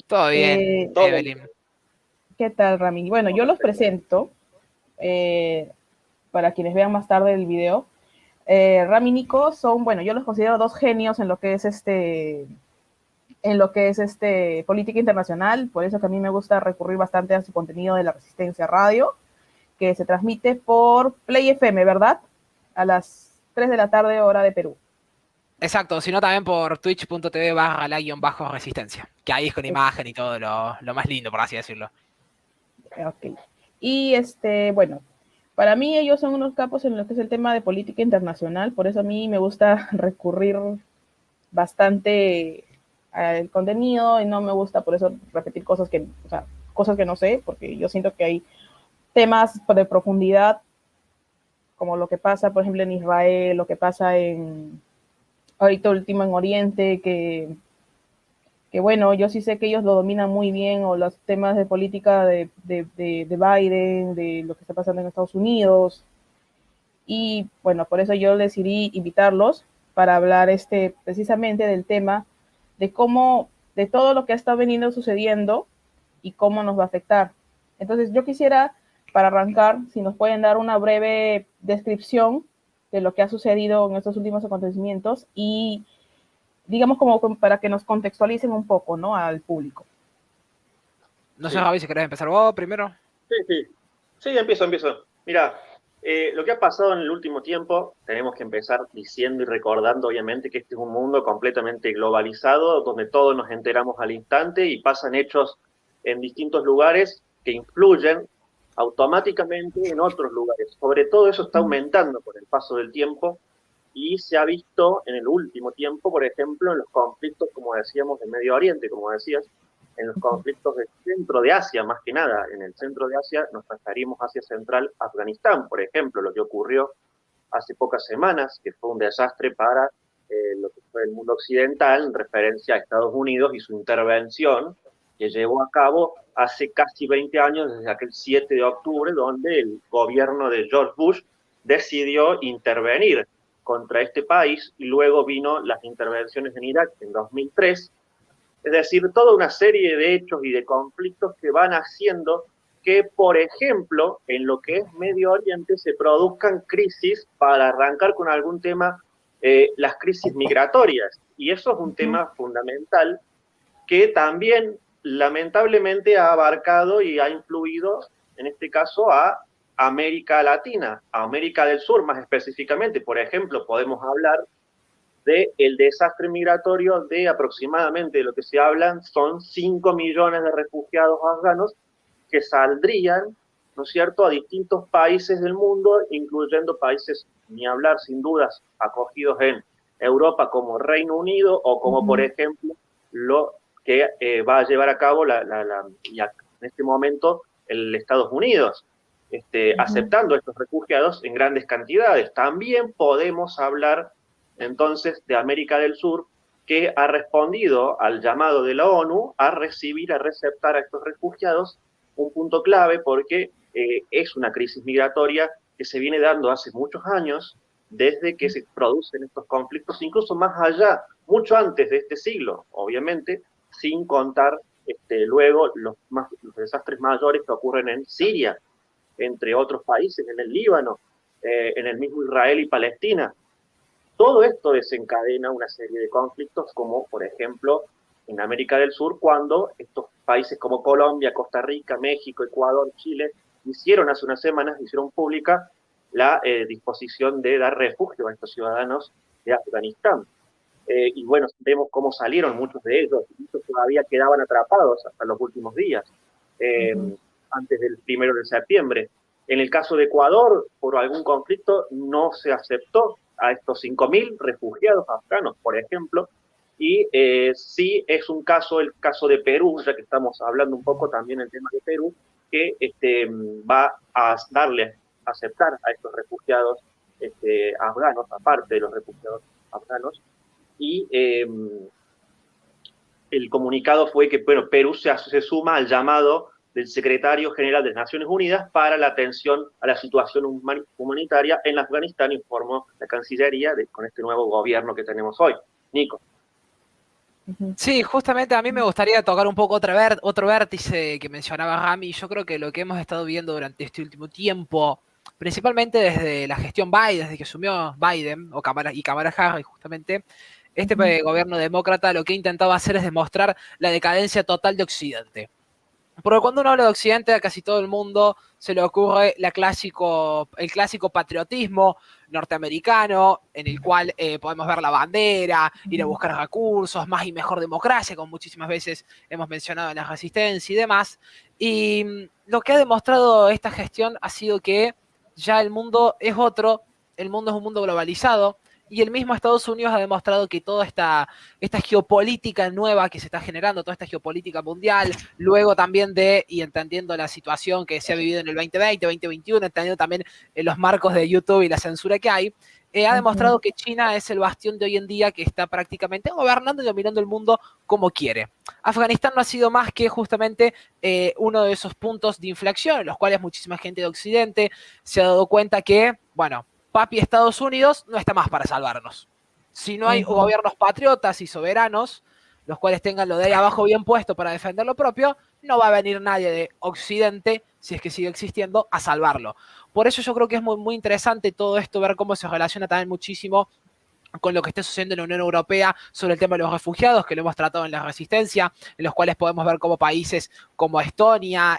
Todo bien, Todo bien. Evelyn. ¿Qué tal, Rami? Bueno, yo los presento eh, para quienes vean más tarde el video. Rami y Nico son, bueno, yo los considero dos genios en lo que es política internacional, por eso que a mí me gusta recurrir bastante a su contenido de la Resistencia Radio, que se transmite por Play FM, ¿verdad? A las 3 de la tarde, hora de Perú. Exacto, sino también por twitch.tv/la-resistencia, que ahí es con imagen y todo lo más lindo, por así decirlo. Ok. Y bueno, para mí ellos son unos capos en lo que es el tema de política internacional, por eso a mí me gusta recurrir bastante al contenido y no me gusta por eso repetir cosas que, o sea, cosas que no sé, porque yo siento que hay temas de profundidad como lo que pasa, por ejemplo, en Israel, lo que pasa en ahorita último en Oriente, que bueno, yo sí sé que ellos lo dominan muy bien, o los temas de política de Biden, de lo que está pasando en Estados Unidos, y bueno, por eso yo decidí invitarlos para hablar precisamente del tema de cómo, de todo lo que ha estado veniendo sucediendo y cómo nos va a afectar. Entonces yo quisiera, para arrancar, si nos pueden dar una breve descripción de lo que ha sucedido en estos últimos acontecimientos y digamos como para que nos contextualicen un poco, ¿no? Al público. No sé, Sí, Javi, si querés empezar vos primero. sí, sí. Sí, empiezo. Mira, lo que ha pasado en el último tiempo, tenemos que empezar diciendo y recordando, obviamente, que este es un mundo completamente globalizado, donde todos nos enteramos al instante y pasan hechos en distintos lugares que influyen automáticamente en otros lugares. Sobre todo eso está aumentando con el paso del tiempo y se ha visto en el último tiempo, por ejemplo, en los conflictos, como decíamos, en Medio Oriente, como decías, en los conflictos del centro de Asia, más que nada. En el centro de Asia nos referimos a Asia Central, Afganistán, por ejemplo, lo que ocurrió hace pocas semanas, que fue un desastre para lo que fue el mundo occidental en referencia a Estados Unidos y su intervención que llevó a cabo hace casi 20 años, desde aquel 7 de octubre, donde el gobierno de George Bush decidió intervenir contra este país y luego vino las intervenciones en Irak en 2003. Es decir, toda una serie de hechos y de conflictos que van haciendo que, por ejemplo, en lo que es Medio Oriente se produzcan crisis, para arrancar con algún tema, las crisis migratorias. Y eso es un tema fundamental que también lamentablemente ha abarcado y ha influido, en este caso, a América Latina, a América del Sur más específicamente. Por ejemplo, podemos hablar del desastre migratorio de aproximadamente, de lo que se hablan, son 5 millones de refugiados afganos que saldrían, ¿no es cierto?, a distintos países del mundo, incluyendo países, ni hablar sin dudas, acogidos en Europa como Reino Unido o como, por ejemplo, lo que va a llevar a cabo en este momento el Estados Unidos, aceptando a estos refugiados en grandes cantidades. También podemos hablar entonces de América del Sur, que ha respondido al llamado de la ONU a recibir, a receptar a estos refugiados, un punto clave porque es una crisis migratoria que se viene dando hace muchos años, desde que se producen estos conflictos, incluso más allá, mucho antes de este siglo, obviamente, sin contar luego los desastres mayores que ocurren en Siria, entre otros países, en el Líbano, en el mismo Israel y Palestina. Todo esto desencadena una serie de conflictos, como por ejemplo en América del Sur, cuando estos países como Colombia, Costa Rica, México, Ecuador, Chile, hace unas semanas, hicieron pública la disposición de dar refugio a estos ciudadanos de Afganistán. Y bueno, vemos cómo salieron muchos de ellos, y muchos todavía quedaban atrapados hasta los últimos días, eh, antes del 1 de septiembre. En el caso de Ecuador, por algún conflicto, no se aceptó a estos 5.000 refugiados afganos, por ejemplo, y sí es un caso, el caso de Perú, ya que estamos hablando un poco también del tema de Perú, que va a darle, a aceptar a estos refugiados afganos, aparte de los refugiados afganos, y el comunicado fue que, bueno, Perú se suma al llamado del secretario general de las Naciones Unidas para la atención a la situación humanitaria en Afganistán, informó la Cancillería con este nuevo gobierno que tenemos hoy. Nico. Ujú. Sí, justamente a mí me gustaría tocar un poco otro vértice que mencionaba Rami. Yo creo que lo que hemos estado viendo durante este último tiempo, principalmente desde la gestión Biden, desde que asumió Biden y Kamala Harris, justamente, este Ujú. gobierno demócrata lo que intentaba hacer es demostrar la decadencia total de Occidente. Porque cuando uno habla de Occidente, a casi todo el mundo se le ocurre el clásico patriotismo norteamericano, en el cual podemos ver la bandera, ir a Ujú. buscar recursos, más y mejor democracia, como muchísimas veces hemos mencionado en la resistencia y demás. Y lo que ha demostrado esta gestión ha sido que ya el mundo es otro, el mundo es un mundo globalizado, y el mismo Estados Unidos ha demostrado que toda esta geopolítica nueva que se está generando, toda esta geopolítica mundial, luego también y entendiendo la situación que se ha vivido en el 2020, 2021, entendiendo también los marcos de YouTube y la censura que hay, ha Ujú. demostrado que China es el bastión de hoy en día que está prácticamente gobernando y dominando el mundo como quiere. Afganistán no ha sido más que justamente uno de esos puntos de inflexión en los cuales muchísima gente de Occidente se ha dado cuenta que, bueno, papi Estados Unidos no está más para salvarnos. Si no hay Ujú. gobiernos patriotas y soberanos, los cuales tengan lo de ahí abajo bien puesto para defender lo propio, no va a venir nadie de Occidente, si es que sigue existiendo, a salvarlo. Por eso yo creo que es muy, muy interesante todo esto, ver cómo se relaciona también muchísimo con lo que está sucediendo en la Unión Europea sobre el tema de los refugiados, que lo hemos tratado en la resistencia, en los cuales podemos ver cómo países como Estonia,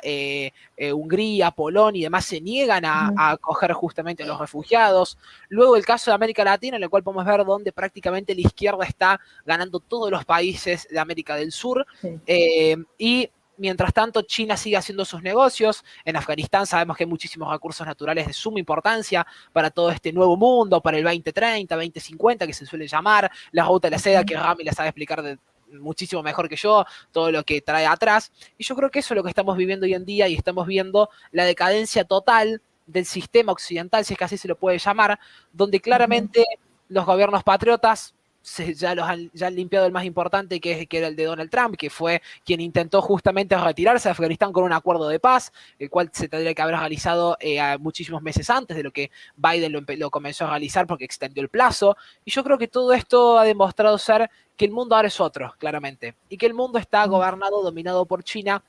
Hungría, Polonia y demás se niegan Ujú. a acoger justamente a los refugiados. Luego el caso de América Latina, en el cual podemos ver donde prácticamente la izquierda está ganando todos los países de América del Sur. Sí. Y mientras tanto, China sigue haciendo sus negocios. En Afganistán sabemos que hay muchísimos recursos naturales de suma importancia para todo este nuevo mundo, para el 2030, 2050, que se suele llamar, la ruta de la seda, Ujú. que Rami la sabe explicar muchísimo mejor que yo, todo lo que trae atrás. Y yo creo que eso es lo que estamos viviendo hoy en día y estamos viendo la decadencia total del sistema occidental, si es que así se lo puede llamar, donde Ujú. claramente los gobiernos patriotas ya han limpiado el más importante, que era el de Donald Trump, que fue quien intentó justamente retirarse de Afganistán con un acuerdo de paz, el cual se tendría que haber realizado muchísimos meses antes de lo que Biden lo comenzó a realizar porque extendió el plazo. Y yo creo que todo esto ha demostrado ser que el mundo ahora es otro, claramente, y que el mundo está gobernado, dominado por China,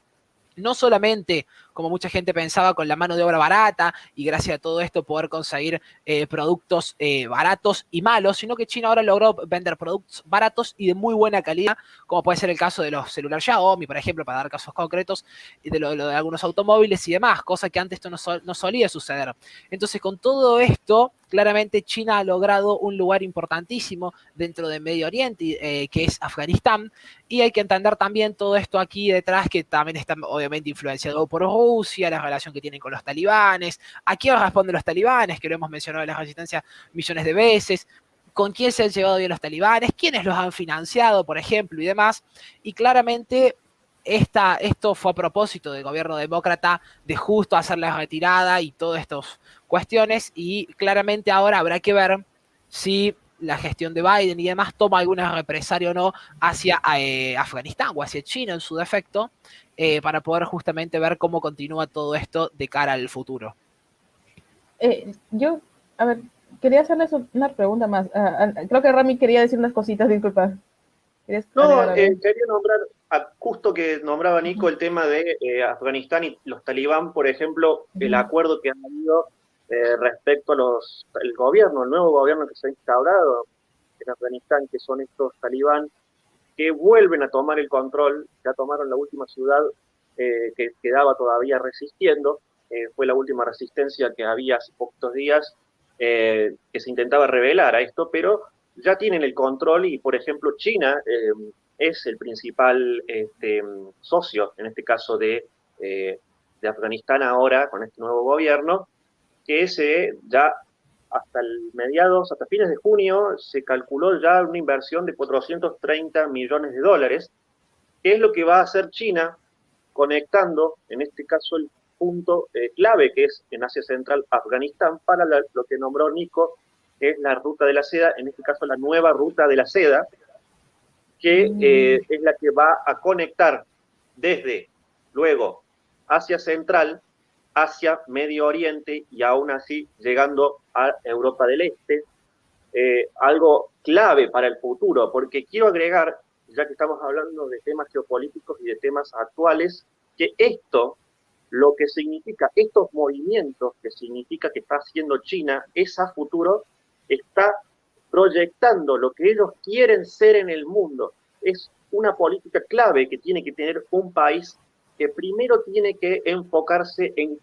no solamente, como mucha gente pensaba, con la mano de obra barata y gracias a todo esto poder conseguir productos baratos y malos, sino que China ahora logró vender productos baratos y de muy buena calidad, como puede ser el caso de los celulares Xiaomi, por ejemplo, para dar casos concretos, y de lo de algunos automóviles y demás, cosa que antes esto no solía suceder. Entonces, con todo esto, claramente China ha logrado un lugar importantísimo dentro de Medio Oriente, que es Afganistán, y hay que entender también todo esto aquí detrás, que también está obviamente influenciado por Rusia, la relación que tienen con los talibanes, a quién responden los talibanes, que lo hemos mencionado en la resistencia millones de veces, con quién se han llevado bien los talibanes, quiénes los han financiado, por ejemplo, y demás. Y claramente esto fue a propósito del gobierno demócrata de justo hacer la retirada y todas estas cuestiones, y claramente ahora habrá que ver si la gestión de Biden y demás toma alguna represalia o no hacia Afganistán o hacia China en su defecto, para poder justamente ver cómo continúa todo esto de cara al futuro. Yo, a ver, quería hacerles una pregunta más. Creo que Rami quería decir unas cositas, disculpa. ¿Quieres agregar No, algo? quería nombrar, justo que nombraba Nico el tema de Afganistán y los talibán, por ejemplo, el Ujú. acuerdo que han habido respecto a el gobierno, el nuevo gobierno que se ha instaurado en Afganistán, que son estos talibán, que vuelven a tomar el control, ya tomaron la última ciudad que quedaba todavía resistiendo, fue la última resistencia que había hace poquitos días, que se intentaba revelar a esto, pero ya tienen el control y, por ejemplo, China es el principal socio, en este caso de Afganistán ahora, con este nuevo gobierno, que ya hasta fines de junio, se calculó ya una inversión de 430 millones de dólares, que es lo que va a hacer China conectando, en este caso, el punto clave que es en Asia Central, Afganistán, para lo que nombró Nico, que es la ruta de la seda, en este caso la nueva ruta de la seda, que Mm. es la que va a conectar desde luego Asia Central, hacia Medio Oriente y aún así llegando a Europa del Este, algo clave para el futuro, porque quiero agregar ya que estamos hablando de temas geopolíticos y de temas actuales, que esto, lo que significa, estos movimientos que significa que está haciendo China, es a futuro, está proyectando lo que ellos quieren ser en el mundo. Es una política clave que tiene que tener un país que primero tiene que enfocarse en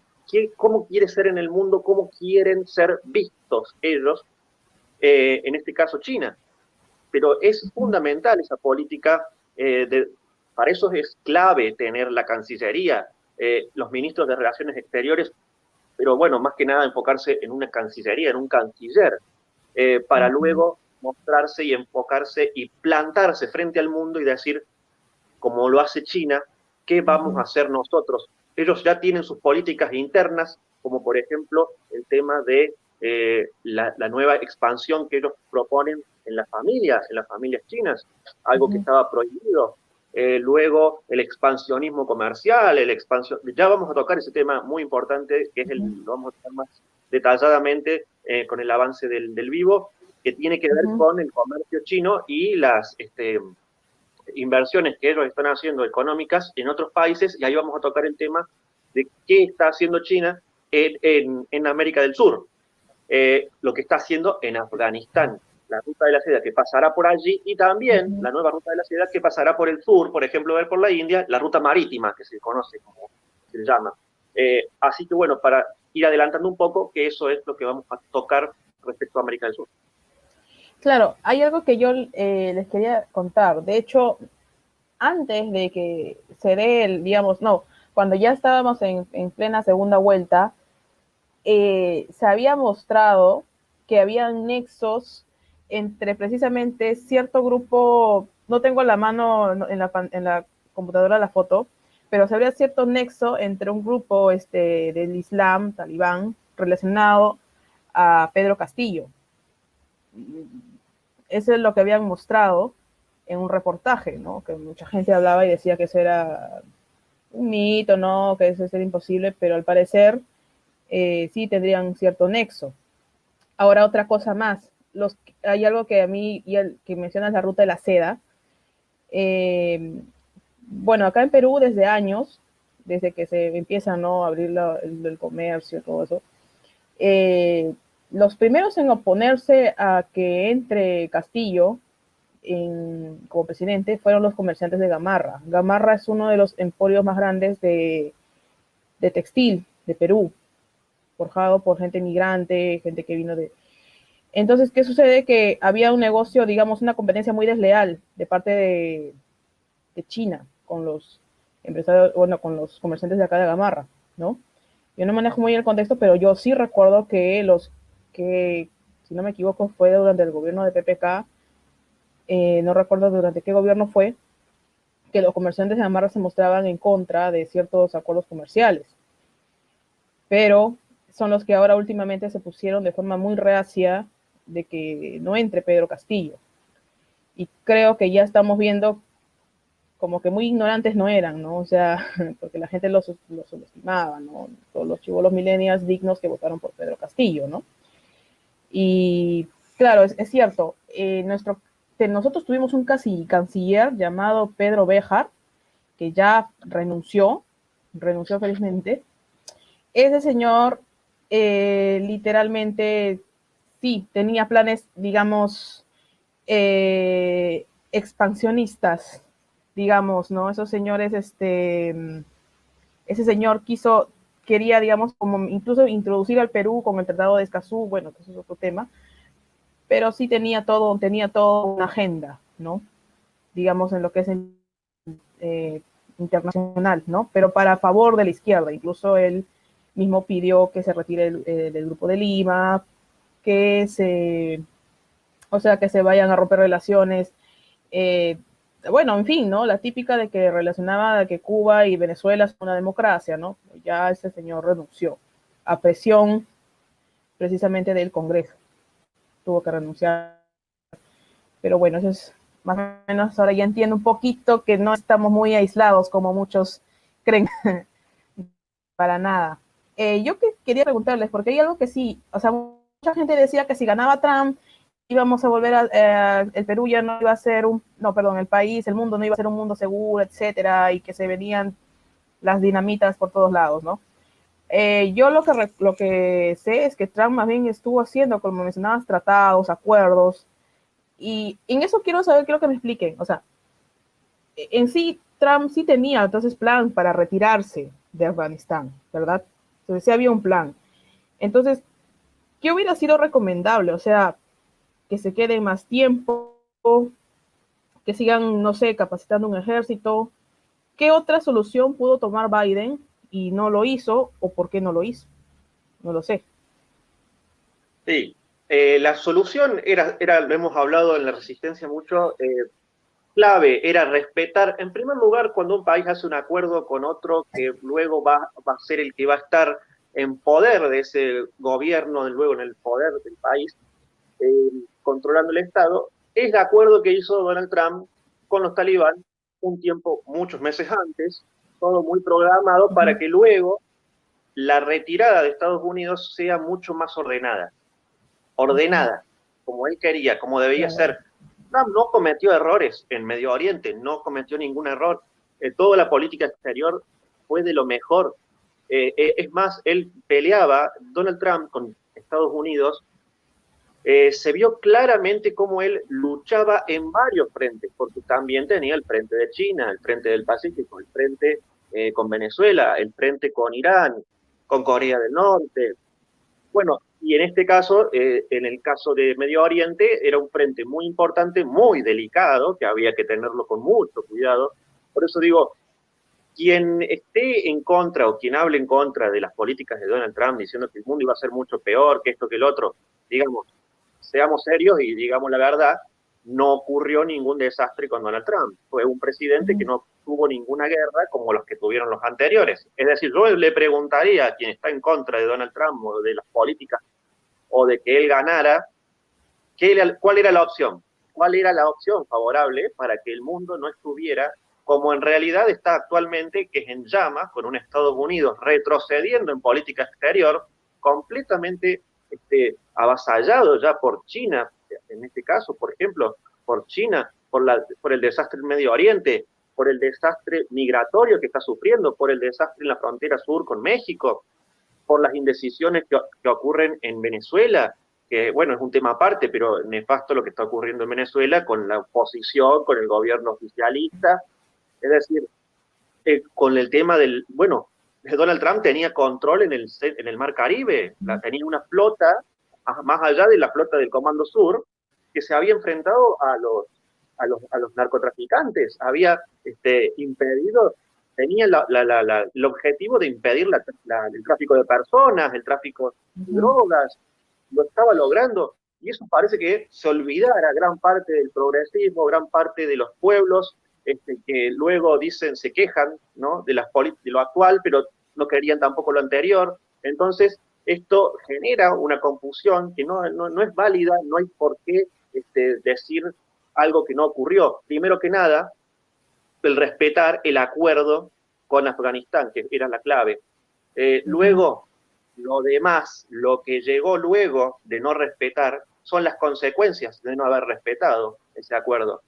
cómo quiere ser en el mundo, cómo quieren ser vistos ellos, en este caso China. Pero es fundamental esa política, para eso es clave tener la Cancillería, los ministros de Relaciones Exteriores, pero bueno, más que nada enfocarse en una Cancillería, en un canciller, para luego mostrarse y enfocarse y plantarse frente al mundo y decir, como lo hace China, ¿qué vamos a hacer nosotros? Ellos ya tienen sus políticas internas, como por ejemplo el tema de la nueva expansión que ellos proponen en las familias chinas, algo que estaba prohibido. Luego el expansionismo comercial, ya vamos a tocar ese tema muy importante, que es lo vamos a tocar más detalladamente con el avance del vivo, que tiene que ver con el comercio chino y las inversiones que ellos están haciendo económicas en otros países, y ahí vamos a tocar el tema de qué está haciendo China en América del Sur, lo que está haciendo en Afganistán, la ruta de la seda que pasará por allí, y también la nueva ruta de la seda que pasará por el sur, por ejemplo, por la India, la ruta marítima, que se conoce como se le llama. Así que bueno, para ir adelantando un poco, que eso es lo que vamos a tocar respecto a América del Sur. Claro, hay algo que yo les quería contar. De hecho, antes de que se dé el, digamos, no, cuando ya estábamos en plena segunda vuelta, se había mostrado que había nexos entre precisamente cierto grupo, no tengo a la mano en la computadora la foto, pero se habría cierto nexo entre un grupo del Islam, talibán, relacionado a Pedro Castillo. Eso es lo que habían mostrado en un reportaje, ¿no? Que mucha gente hablaba y decía que eso era un mito, ¿no? Que eso era imposible, pero al parecer sí tendrían cierto nexo. Ahora, otra cosa más. Hay algo que a mí, que mencionas la ruta de la seda. Bueno, acá en Perú desde años, desde que se empieza, ¿no?, a abrir el comercio, todo eso, los primeros en oponerse a que entre Castillo como presidente fueron los comerciantes de Gamarra. Gamarra es uno de los emporios más grandes de textil de Perú, forjado por gente migrante, gente que vino de... Entonces, ¿qué sucede? Que había un negocio, digamos, una competencia muy desleal de parte de China con los empresarios, bueno, con los comerciantes de acá de Gamarra, ¿no? Yo no manejo muy el contexto, pero yo sí recuerdo que si no me equivoco, fue durante el gobierno de PPK, no recuerdo durante qué gobierno fue, que los comerciantes de Gamarra se mostraban en contra de ciertos acuerdos comerciales. Pero son los que ahora últimamente se pusieron de forma muy reacia de que no entre Pedro Castillo. Y creo que ya estamos viendo como que muy ignorantes no eran, ¿no? O sea, porque la gente los subestimaba, ¿no? Todos los chibolos millennials dignos que votaron por Pedro Castillo, ¿no? Y claro, es cierto, nosotros tuvimos un canciller llamado Pedro Béjar, que ya renunció felizmente. Ese señor literalmente sí tenía planes, digamos, expansionistas, digamos, ¿no? Esos señores, ese señor quería, digamos, como incluso introducir al Perú con el Tratado de Escazú, bueno, que eso es otro tema, pero sí tenía todo una agenda, ¿no? Digamos, en lo que es internacional, ¿no? Pero para favor de la izquierda. Incluso él mismo pidió que se retire del Grupo de Lima, que se vayan a romper relaciones. Bueno, en fin, ¿no? La típica de que relacionaba de que Cuba y Venezuela son una democracia, ¿no? Ya ese señor renunció a presión precisamente del Congreso. Tuvo que renunciar. Pero bueno, eso es más o menos, ahora ya entiendo un poquito que no estamos muy aislados como muchos creen. Para nada. Yo quería preguntarles, porque hay algo que sí, o sea, mucha gente decía que si ganaba Trump íbamos a volver el Perú ya no iba a ser el país, el mundo no iba a ser un mundo seguro, etcétera, y que se venían las dinamitas por todos lados, ¿no? Yo lo que sé es que Trump más bien estuvo haciendo, como mencionabas, tratados, acuerdos, y en eso quiero que me expliquen, o sea, en sí, Trump sí tenía entonces plan para retirarse de Afganistán, ¿verdad? Entonces sí había un plan. Entonces, ¿qué hubiera sido recomendable? O sea, que se queden más tiempo, que sigan, no sé, capacitando un ejército. ¿Qué otra solución pudo tomar Biden y no lo hizo? ¿O por qué no lo hizo? No lo sé. Sí, la solución lo hemos hablado en la resistencia mucho, clave era respetar, en primer lugar, cuando un país hace un acuerdo con otro que luego va a ser el que va a estar en poder de ese gobierno, luego en el poder del país, controlando el Estado, es el acuerdo que hizo Donald Trump con los talibán un tiempo, muchos meses antes, todo muy programado para que luego la retirada de Estados Unidos sea mucho más ordenada, como él quería, como debía ser. Trump no cometió errores en Medio Oriente, no cometió ningún error. Toda la política exterior fue de lo mejor. Es más, él peleaba, Donald Trump con Estados Unidos, se vio claramente cómo él luchaba en varios frentes, porque también tenía el frente de China, el frente del Pacífico, el frente con Venezuela, el frente con Irán, con Corea del Norte. Bueno, y en este caso, en el caso de Medio Oriente, era un frente muy importante, muy delicado, que había que tenerlo con mucho cuidado. Por eso digo, quien esté en contra o quien hable en contra de las políticas de Donald Trump diciendo que el mundo iba a ser mucho peor, que esto, que el otro, digamos, seamos serios y digamos la verdad, no ocurrió ningún desastre con Donald Trump. Fue un presidente que no tuvo ninguna guerra como los que tuvieron los anteriores. Es decir, yo le preguntaría a quien está en contra de Donald Trump o de las políticas o de que él ganara, ¿cuál era la opción? ¿Cuál era la opción favorable para que el mundo no estuviera como en realidad está actualmente, que es en llamas, con un Estados Unidos retrocediendo en política exterior, completamente avasallado ya por China, en este caso, por ejemplo, por China, por el desastre en Medio Oriente, por el desastre migratorio que está sufriendo, por el desastre en la frontera sur con México, por las indecisiones que ocurren en Venezuela, que bueno, es un tema aparte, pero nefasto lo que está ocurriendo en Venezuela con la oposición, con el gobierno oficialista. Es decir, con el tema bueno, Donald Trump tenía control en el Mar Caribe, tenía una flota, más allá de la flota del Comando Sur, que se había enfrentado a los narcotraficantes, había impedido, tenía el objetivo de impedir el tráfico de personas, el tráfico de drogas, lo estaba logrando, y eso parece que se olvidara gran parte del progresismo, gran parte de los pueblos, que luego dicen, se quejan, ¿no?, de lo actual, pero no querían tampoco lo anterior. Entonces, esto genera una confusión que no es válida, no hay por qué decir algo que no ocurrió. Primero que nada, el respetar el acuerdo con Afganistán, que era la clave. Luego, lo demás, lo que llegó luego de no respetar, son las consecuencias de no haber respetado ese acuerdo.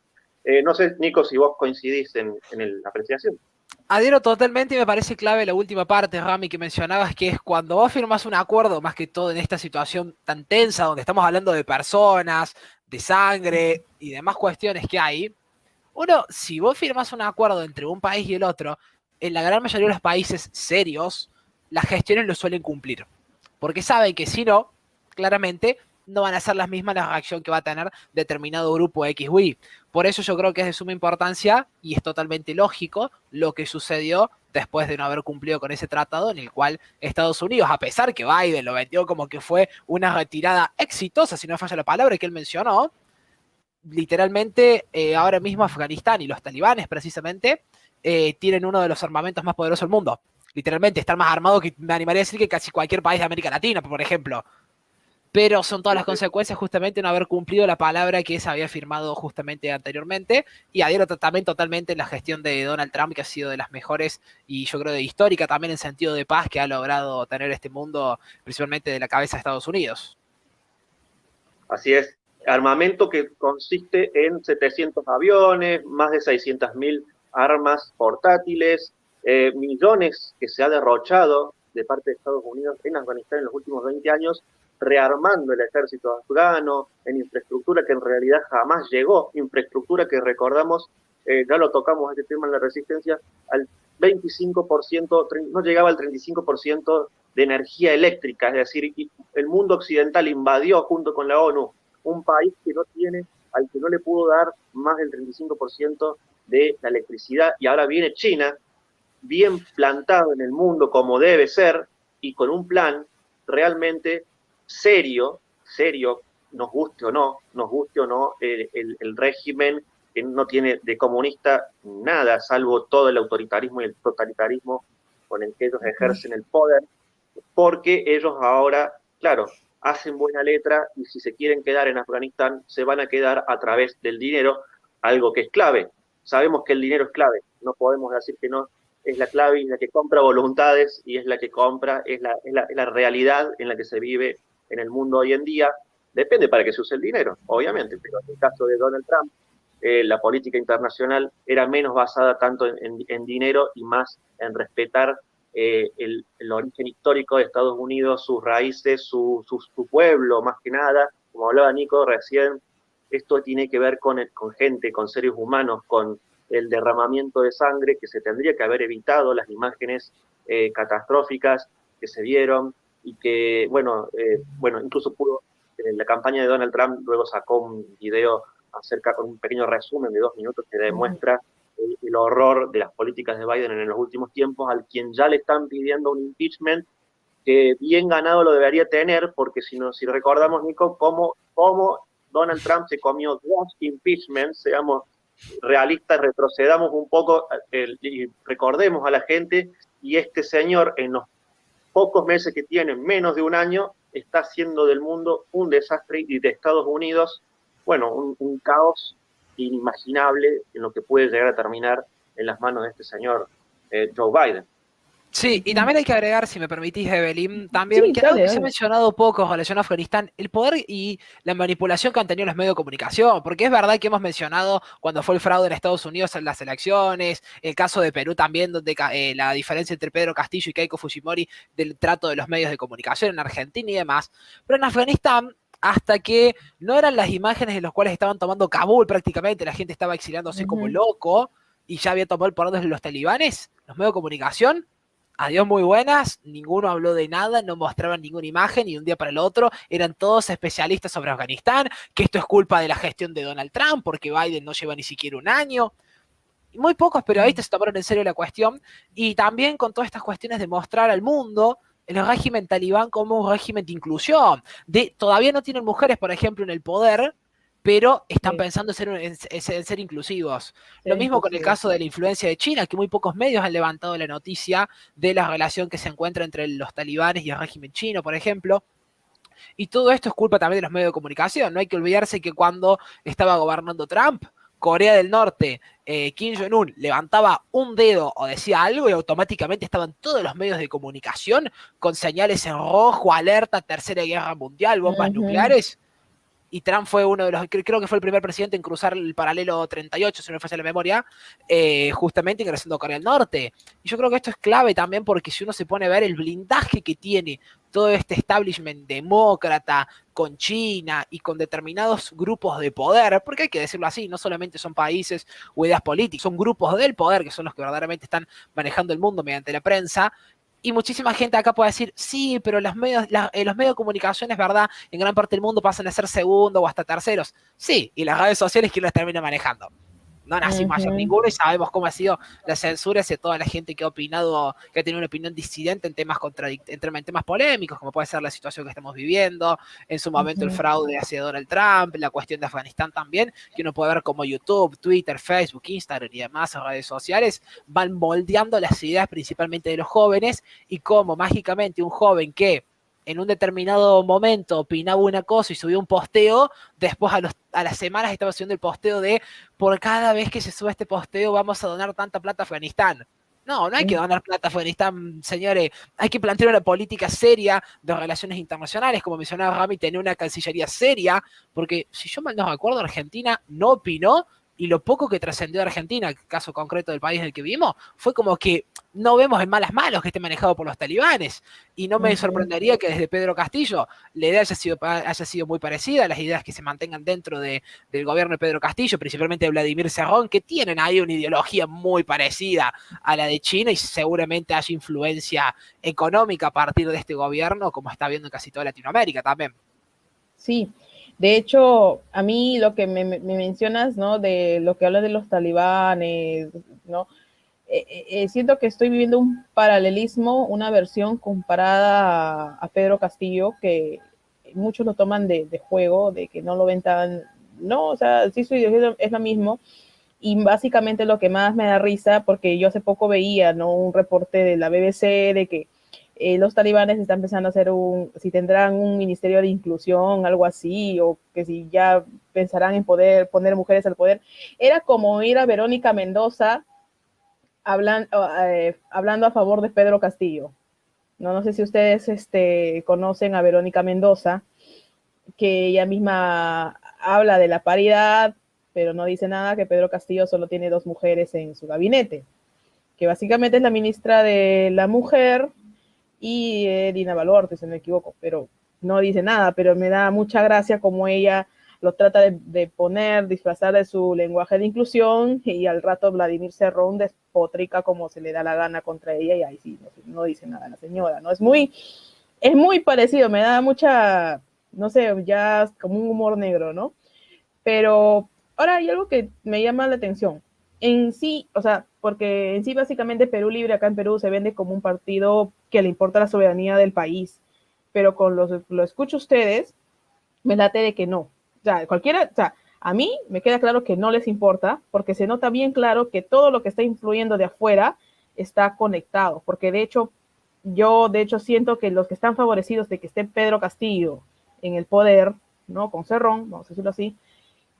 No sé, Nico, si vos coincidís en la apreciación. Adhiero totalmente y me parece clave la última parte, Rami, que mencionabas, que es cuando vos firmás un acuerdo, más que todo en esta situación tan tensa, donde estamos hablando de personas, de sangre y demás cuestiones que hay. Uno, si vos firmás un acuerdo entre un país y el otro, en la gran mayoría de los países serios, las gestiones lo suelen cumplir. Porque saben que si no, claramente no van a ser las mismas la reacción que va a tener determinado grupo X o Y. Por eso yo creo que es de suma importancia y es totalmente lógico lo que sucedió después de no haber cumplido con ese tratado en el cual Estados Unidos, a pesar que Biden lo vendió como que fue una retirada exitosa, si no me falla la palabra que él mencionó, literalmente ahora mismo Afganistán y los talibanes precisamente tienen uno de los armamentos más poderosos del mundo. Literalmente están más armados que me animaría a decir que casi cualquier país de América Latina, por ejemplo. Pero son todas las consecuencias justamente de no haber cumplido la palabra que se había firmado justamente anteriormente. Y adhiero también totalmente en la gestión de Donald Trump, que ha sido de las mejores y yo creo de histórica también en sentido de paz que ha logrado tener este mundo, principalmente de la cabeza de Estados Unidos. Así es. armamento que consiste en 700 aviones, más de 600.000 armas portátiles, millones que se ha derrochado de parte de Estados Unidos en Afganistán en los últimos 20 años, rearmando el ejército afgano en infraestructura que en realidad jamás llegó, infraestructura que recordamos, ya lo tocamos este tema en la resistencia, al 25%, no llegaba al 35% de energía eléctrica, es decir, el mundo occidental invadió junto con la ONU un país que no tiene, al que no le pudo dar más del 35% de la electricidad, y ahora viene China, bien plantado en el mundo como debe ser, y con un plan realmente serio, nos guste o no, el régimen que no tiene de comunista nada, salvo todo el autoritarismo y el totalitarismo con el que ellos ejercen el poder, porque ellos ahora, claro, hacen buena letra y si se quieren quedar en Afganistán, se van a quedar a través del dinero, algo que es clave. Sabemos que el dinero es clave, no podemos decir que no, es la clave, es la que compra voluntades y es la que compra, es la realidad en la que se vive en el mundo hoy en día. Depende para qué se use el dinero, obviamente, pero en el caso de Donald Trump, la política internacional era menos basada tanto en dinero y más en respetar el origen histórico de Estados Unidos, sus raíces, su pueblo, más que nada. Como hablaba Nico recién, esto tiene que ver con gente, con seres humanos, con el derramamiento de sangre que se tendría que haber evitado, las imágenes catastróficas que se vieron y que, bueno, incluso la campaña de Donald Trump luego sacó un video acerca con un pequeño resumen de 2 minutos que demuestra el horror de las políticas de Biden en los últimos tiempos, al quien ya le están pidiendo un impeachment que bien ganado lo debería tener, porque si recordamos, Nico, cómo Donald Trump se comió 2 impeachments, seamos realistas, retrocedamos un poco y recordemos a la gente, y este señor en los pocos meses que tiene, menos de un año, está haciendo del mundo un desastre y de Estados Unidos, bueno, un caos inimaginable en lo que puede llegar a terminar en las manos de este señor Joe Biden. Sí, y también hay que agregar, si me permitís, Evelyn, también Sí, que dale, algo que se ha dale. mencionado poco en relación a Afganistán, el poder y la manipulación que han tenido los medios de comunicación, porque es verdad que hemos mencionado cuando fue el fraude en Estados Unidos en las elecciones, el caso de Perú también, donde la diferencia entre Pedro Castillo y Keiko Fujimori del trato de los medios de comunicación en Argentina y demás, pero en Afganistán, hasta que no eran las imágenes en las cuales estaban tomando Kabul prácticamente, la gente estaba exiliándose como loco y ya había tomado el poder desde los talibanes, los medios de comunicación, adiós muy buenas, ninguno habló de nada, no mostraban ninguna imagen y de un día para el otro eran todos especialistas sobre Afganistán, que esto es culpa de la gestión de Donald Trump porque Biden no lleva ni siquiera un año. Muy pocos periodistas se tomaron en serio la cuestión y también con todas estas cuestiones de mostrar al mundo el régimen talibán como un régimen de inclusión. Todavía no tienen mujeres, por ejemplo, en el poder, pero están pensando en ser inclusivos. Lo mismo con el caso de la influencia de China, que muy pocos medios han levantado la noticia de la relación que se encuentra entre los talibanes y el régimen chino, por ejemplo. Y todo esto es culpa también de los medios de comunicación. No hay que olvidarse que cuando estaba gobernando Trump, Corea del Norte, Kim Jong-un levantaba un dedo o decía algo y automáticamente estaban todos los medios de comunicación con señales en rojo, alerta, tercera guerra mundial, bombas nucleares. Y Trump fue uno de los, creo que fue el primer presidente en cruzar el paralelo 38, si no me falla la memoria, justamente ingresando a Corea del Norte. Y yo creo que esto es clave también porque si uno se pone a ver el blindaje que tiene todo este establishment demócrata con China y con determinados grupos de poder, porque hay que decirlo así, no solamente son países o ideas políticas, son grupos del poder que son los que verdaderamente están manejando el mundo mediante la prensa. Y muchísima gente acá puede decir, sí, pero los medios de comunicación, es verdad, en gran parte del mundo pasan a ser segundos o hasta terceros. Sí, y las redes sociales, ¿quién las termina manejando? No nacimos ayer ninguno y sabemos cómo ha sido la censura hacia toda la gente que ha opinado, que ha tenido una opinión disidente en temas en temas polémicos, como puede ser la situación que estamos viviendo, en su momento el fraude hacia Donald Trump, la cuestión de Afganistán también, que uno puede ver como YouTube, Twitter, Facebook, Instagram y demás redes sociales van moldeando las ideas principalmente de los jóvenes y cómo mágicamente un joven que en un determinado momento opinaba una cosa y subió un posteo, después a las semanas estaba subiendo el posteo de por cada vez que se sube este posteo vamos a donar tanta plata a Afganistán. No, no hay que donar plata a Afganistán, señores. Hay que plantear una política seria de relaciones internacionales. Como mencionaba Rami, tener una cancillería seria, porque si yo mal no me acuerdo, Argentina no opinó, y lo poco que trascendió de Argentina, el caso concreto del país en el que vivimos, fue como que no vemos en malas manos que esté manejado por los talibanes. Y no me sorprendería que desde Pedro Castillo la idea haya sido muy parecida, las ideas que se mantengan dentro del gobierno de Pedro Castillo, principalmente de Vladimir Cerrón, que tienen ahí una ideología muy parecida a la de China, y seguramente haya influencia económica a partir de este gobierno, como está viendo en casi toda Latinoamérica también. Sí, de hecho, a mí lo que me mencionas, ¿no? De lo que hablas de los talibanes, ¿no? Siento que estoy viviendo un paralelismo, una versión comparada a Pedro Castillo, que muchos lo toman de juego, de que no lo ven tan... No, o sea, sí su ideología es lo mismo, y básicamente lo que más me da risa, porque yo hace poco veía, ¿no? Un reporte de la BBC de que los talibanes están pensando a hacer si tendrán un ministerio de inclusión, algo así, o que si ya pensarán en poder poner mujeres al poder. Era como ir a Verónica Mendoza hablando a favor de Pedro Castillo. No sé si ustedes conocen a Verónica Mendoza, que ella misma habla de la paridad, pero no dice nada, que Pedro Castillo solo tiene 2 mujeres en su gabinete, que básicamente es la ministra de la Mujer y Dina Boluarte, si no me equivoco, pero no dice nada, pero me da mucha gracia como ella lo trata de disfrazar de su lenguaje de inclusión, y al rato Vladimir Cerrón despotrica como se le da la gana contra ella, y ahí sí, no dice nada la señora, ¿no? Es muy parecido, me da mucha, no sé, ya como un humor negro, ¿no? Pero ahora hay algo que me llama la atención. En sí, o sea, porque en sí básicamente Perú Libre acá en Perú se vende como un partido que le importa la soberanía del país, pero con lo escucho ustedes, me late de que no. O sea, o sea, a mí me queda claro que no les importa, porque se nota bien claro que todo lo que está influyendo de afuera está conectado, porque yo siento que los que están favorecidos de que esté Pedro Castillo en el poder, ¿no? Con Cerrón, vamos a decirlo así,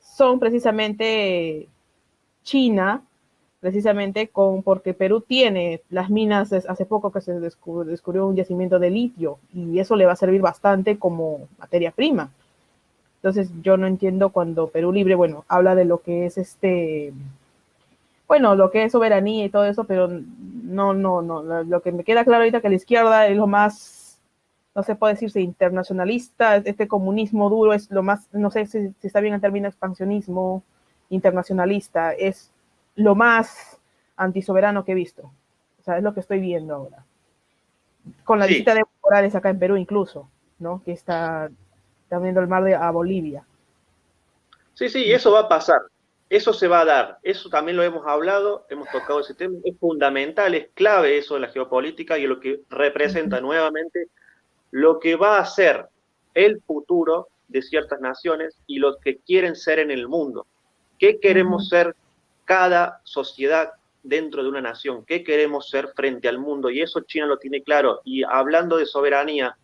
son precisamente China, precisamente porque Perú tiene las minas, hace poco que se descubrió un yacimiento de litio, y eso le va a servir bastante como materia prima. Entonces yo no entiendo cuando Perú Libre, bueno, habla de lo que es lo que es soberanía y todo eso, pero no, lo que me queda claro ahorita que la izquierda es lo más, no se puede decirse internacionalista, este comunismo duro es lo más, no sé si está bien el término expansionismo internacionalista, es lo más antisoberano que he visto. O sea, es lo que estoy viendo ahora. Con la visita de Evo Morales acá en Perú incluso, ¿no? Que está abriendo el mar a Bolivia. Sí, eso va a pasar. Eso se va a dar. Eso también lo hemos hablado, hemos tocado ese tema. Es fundamental, es clave eso de la geopolítica, y lo que representa nuevamente lo que va a ser el futuro de ciertas naciones y los que quieren ser en el mundo. ¿Qué queremos ser cada sociedad dentro de una nación? ¿Qué queremos ser frente al mundo? Y eso China lo tiene claro. Y hablando de soberanía,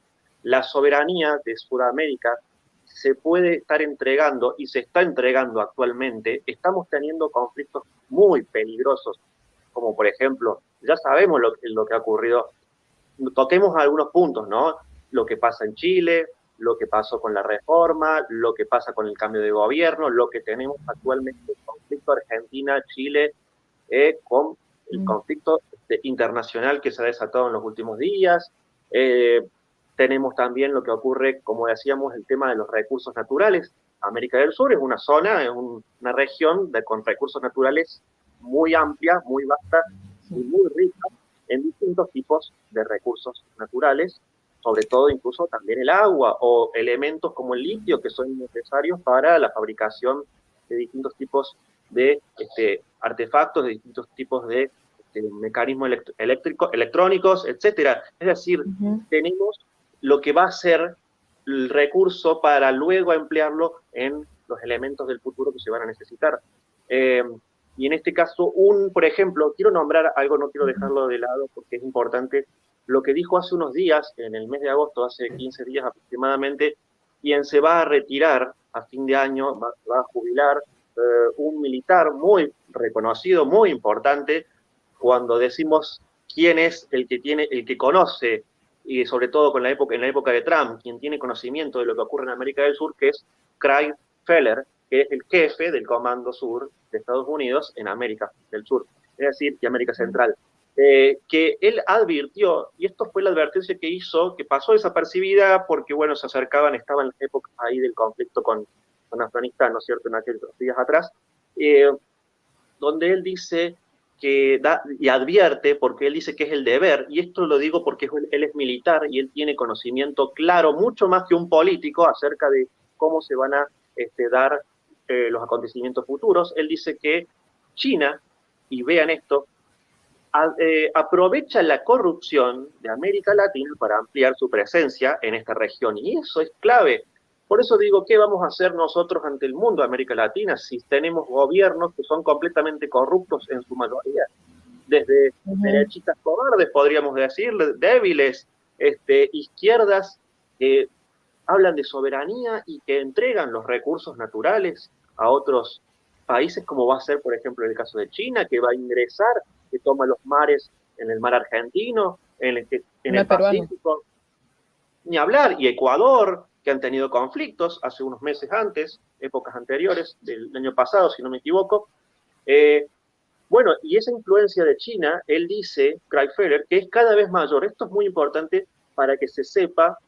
la soberanía de Sudamérica se puede estar entregando y se está entregando actualmente. Estamos teniendo conflictos muy peligrosos, como por ejemplo, ya sabemos lo que ha ocurrido. Toquemos algunos puntos, ¿no? Lo que pasa en Chile, lo que pasó con la reforma, lo que pasa con el cambio de gobierno, lo que tenemos actualmente, el conflicto Argentina-Chile, con el conflicto internacional que se ha desatado en los últimos días. Tenemos también lo que ocurre, como decíamos, el tema de los recursos naturales. América del Sur es una zona, es una región con recursos naturales muy amplia, muy vasta y muy rica en distintos tipos de recursos naturales, sobre todo incluso también el agua o elementos como el litio, que son necesarios para la fabricación de distintos tipos de artefactos, de distintos tipos de mecanismos electrónicos, etcétera. Es decir, tenemos lo que va a ser el recurso para luego emplearlo en los elementos del futuro que se van a necesitar. Y en este caso, por ejemplo, quiero nombrar algo, no quiero dejarlo de lado porque es importante, lo que dijo hace unos días, en el mes de agosto, hace 15 días aproximadamente, quien se va a retirar a fin de año, va a jubilar, un militar muy reconocido, muy importante, cuando decimos quién es el que conoce, y sobre todo en la época de Trump, quien tiene conocimiento de lo que ocurre en América del Sur, que es Craig Feller, que es el jefe del Comando Sur de Estados Unidos en América del Sur, es decir, y América Central. Que él advirtió, y esto fue la advertencia que hizo, que pasó desapercibida porque, bueno, se acercaban, estaban las épocas ahí del conflicto con Afganistán, ¿no es cierto?, en aquellos días atrás, donde él dice que da y advierte, porque él dice que es el deber, y esto lo digo porque él es militar y él tiene conocimiento claro, mucho más que un político, acerca de cómo se van a dar los acontecimientos futuros. Él dice que China, y vean esto, aprovecha la corrupción de América Latina para ampliar su presencia en esta región, y eso es clave. Por eso digo, ¿qué vamos a hacer nosotros ante el mundo de América Latina si tenemos gobiernos que son completamente corruptos en su mayoría? Desde derechistas cobardes, podríamos decir, débiles, izquierdas que hablan de soberanía y que entregan los recursos naturales a otros países, como va a ser, por ejemplo, en el caso de China, que va a ingresar, que toma los mares en el mar argentino, en el Pacífico, ni hablar, y Ecuador, que han tenido conflictos hace unos meses antes, épocas anteriores, del año pasado, si no me equivoco. Bueno, y esa influencia de China, él dice, Craig Feller, que es cada vez mayor. Esto es muy importante para que se sepa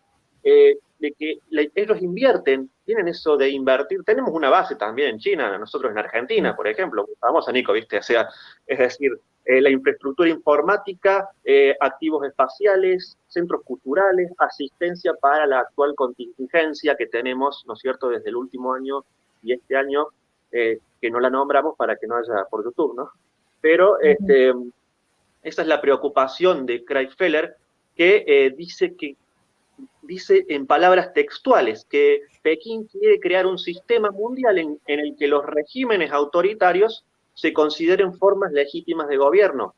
de que ellos invierten, tienen eso de invertir. Tenemos una base también en China, nosotros en Argentina, por ejemplo, famosa, Nico, ¿viste? O sea, es decir, la infraestructura informática, activos espaciales, centros culturales, asistencia para la actual contingencia que tenemos, ¿no es cierto?, desde el último año y este año, que no la nombramos para que no haya por YouTube, ¿no? Pero esa es la preocupación de Craig Feller, que dice en palabras textuales que Pekín quiere crear un sistema mundial en el que los regímenes autoritarios se consideren formas legítimas de gobierno.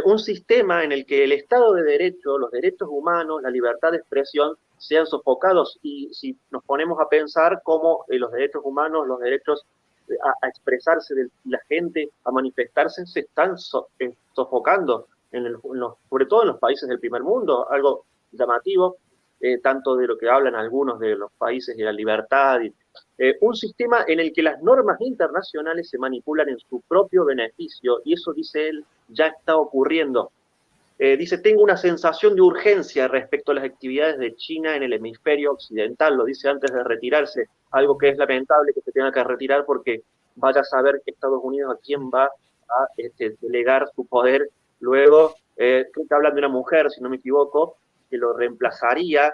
Un sistema en el que el Estado de Derecho, los derechos humanos, la libertad de expresión sean sofocados. Y si nos ponemos a pensar cómo los derechos humanos, los derechos a expresarse de la gente, a manifestarse, se están sofocando, sobre todo en los países del primer mundo, algo llamativo, tanto de lo que hablan algunos de los países de la libertad, un sistema en el que las normas internacionales se manipulan en su propio beneficio, y eso, dice él, ya está ocurriendo. Dice, tengo una sensación de urgencia respecto a las actividades de China en el hemisferio occidental, lo dice antes de retirarse, algo que es lamentable que se tenga que retirar porque vaya a saber que Estados Unidos a quién va a delegar su poder luego. Creo que hablan de una mujer, si no me equivoco, que lo reemplazaría.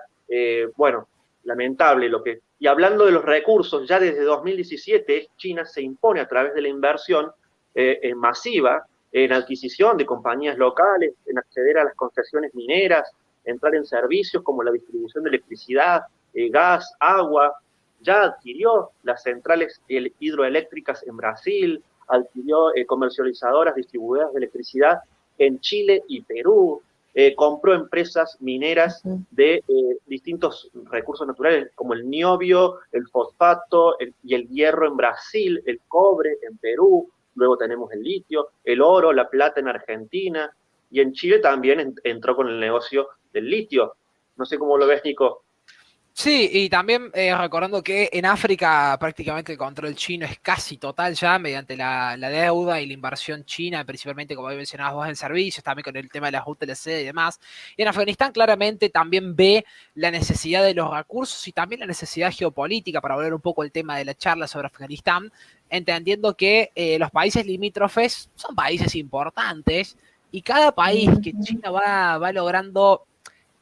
Bueno, lamentable lo que... Y hablando de los recursos, ya desde 2017 China se impone a través de la inversión masiva en adquisición de compañías locales, en acceder a las concesiones mineras, entrar en servicios como la distribución de electricidad, gas, agua. Ya adquirió las centrales hidroeléctricas en Brasil, adquirió comercializadoras, distribuidoras de electricidad en Chile y Perú, compró empresas mineras de distintos recursos naturales, como el niobio, el fosfato y el hierro en Brasil, el cobre en Perú, luego tenemos el litio, el oro, la plata en Argentina, y en Chile también entró con el negocio del litio. No sé cómo lo ves, Nico. Sí, y también recordando que en África prácticamente el control chino es casi total ya mediante la deuda y la inversión china, principalmente como mencionabas vos en servicios, también con el tema de las UTLC y demás. Y en Afganistán claramente también ve la necesidad de los recursos y también la necesidad geopolítica, para volver un poco al tema de la charla sobre Afganistán, entendiendo que los países limítrofes son países importantes y cada país que China va logrando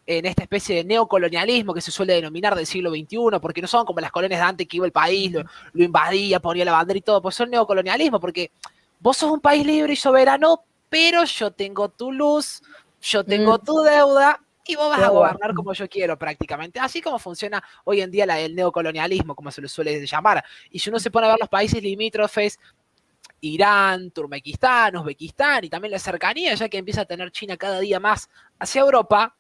en esta especie de neocolonialismo que se suele denominar del siglo XXI, porque no son como las colonias de antes que iba el país, lo invadía, ponía la bandera y todo, pues son neocolonialismo, porque vos sos un país libre y soberano, pero yo tengo tu luz, yo tengo tu deuda, y vos vas a gobernar como yo quiero prácticamente, así como funciona hoy en día el neocolonialismo, como se lo suele llamar. Y si uno se pone a ver los países limítrofes, Irán, Turkmenistán, Uzbekistán, y también la cercanía, ya que empieza a tener China cada día más hacia Europa,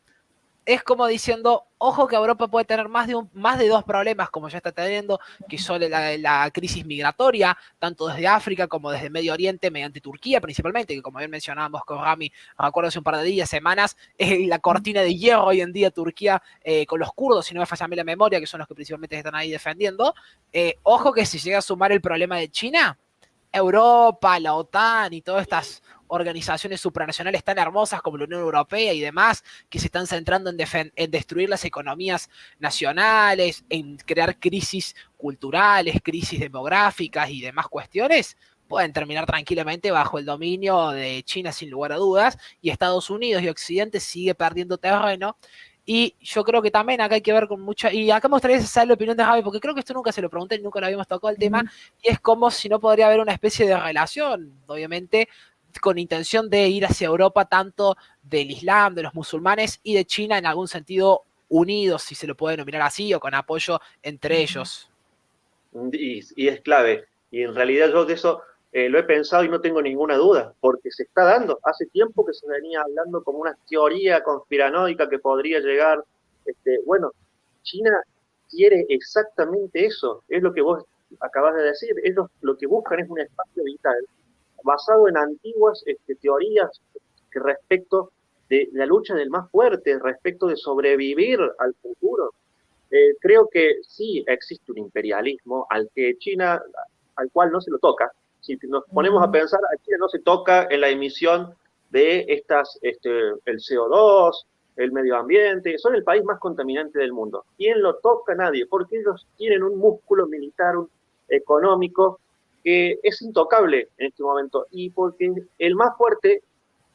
es como diciendo, ojo que Europa puede tener más de dos problemas, como ya está teniendo, que son la crisis migratoria, tanto desde África como desde Medio Oriente, mediante Turquía principalmente, que como bien mencionábamos con Rami, recuerdo hace un par de días, semanas, es la cortina de hierro hoy en día Turquía con los kurdos, si no me falla a mí la memoria, que son los que principalmente están ahí defendiendo. Ojo que si llega a sumar el problema de China, Europa, la OTAN y todas estas organizaciones supranacionales tan hermosas como la Unión Europea y demás, que se están centrando en destruir las economías nacionales, en crear crisis culturales, crisis demográficas y demás cuestiones, pueden terminar tranquilamente bajo el dominio de China sin lugar a dudas, y Estados Unidos y Occidente sigue perdiendo terreno. Y yo creo que también acá hay que ver con mucha... Y acá me gustaría saber la opinión de Javi, porque creo que esto nunca se lo pregunté, nunca lo habíamos tocado el tema, y es como si no podría haber una especie de relación, obviamente, con intención de ir hacia Europa, tanto del Islam, de los musulmanes y de China, en algún sentido unidos, si se lo puede denominar así, o con apoyo entre ellos. Y es clave. Y en realidad yo de eso lo he pensado y no tengo ninguna duda, porque se está dando. Hace tiempo que se venía hablando como una teoría conspiranoica que podría llegar. Bueno, China quiere exactamente eso, es lo que vos acabas de decir. Ellos lo que buscan es un espacio vital basado en antiguas teorías que respecto de la lucha del más fuerte, respecto de sobrevivir al futuro. Creo que sí existe un imperialismo al que China, al cual no se lo toca. Si nos ponemos a pensar, a China no se toca en la emisión de el CO2, el medio ambiente, son el país más contaminante del mundo. ¿Quién lo toca? Nadie, porque ellos tienen un músculo militar, económico, que es intocable en este momento, y porque el más fuerte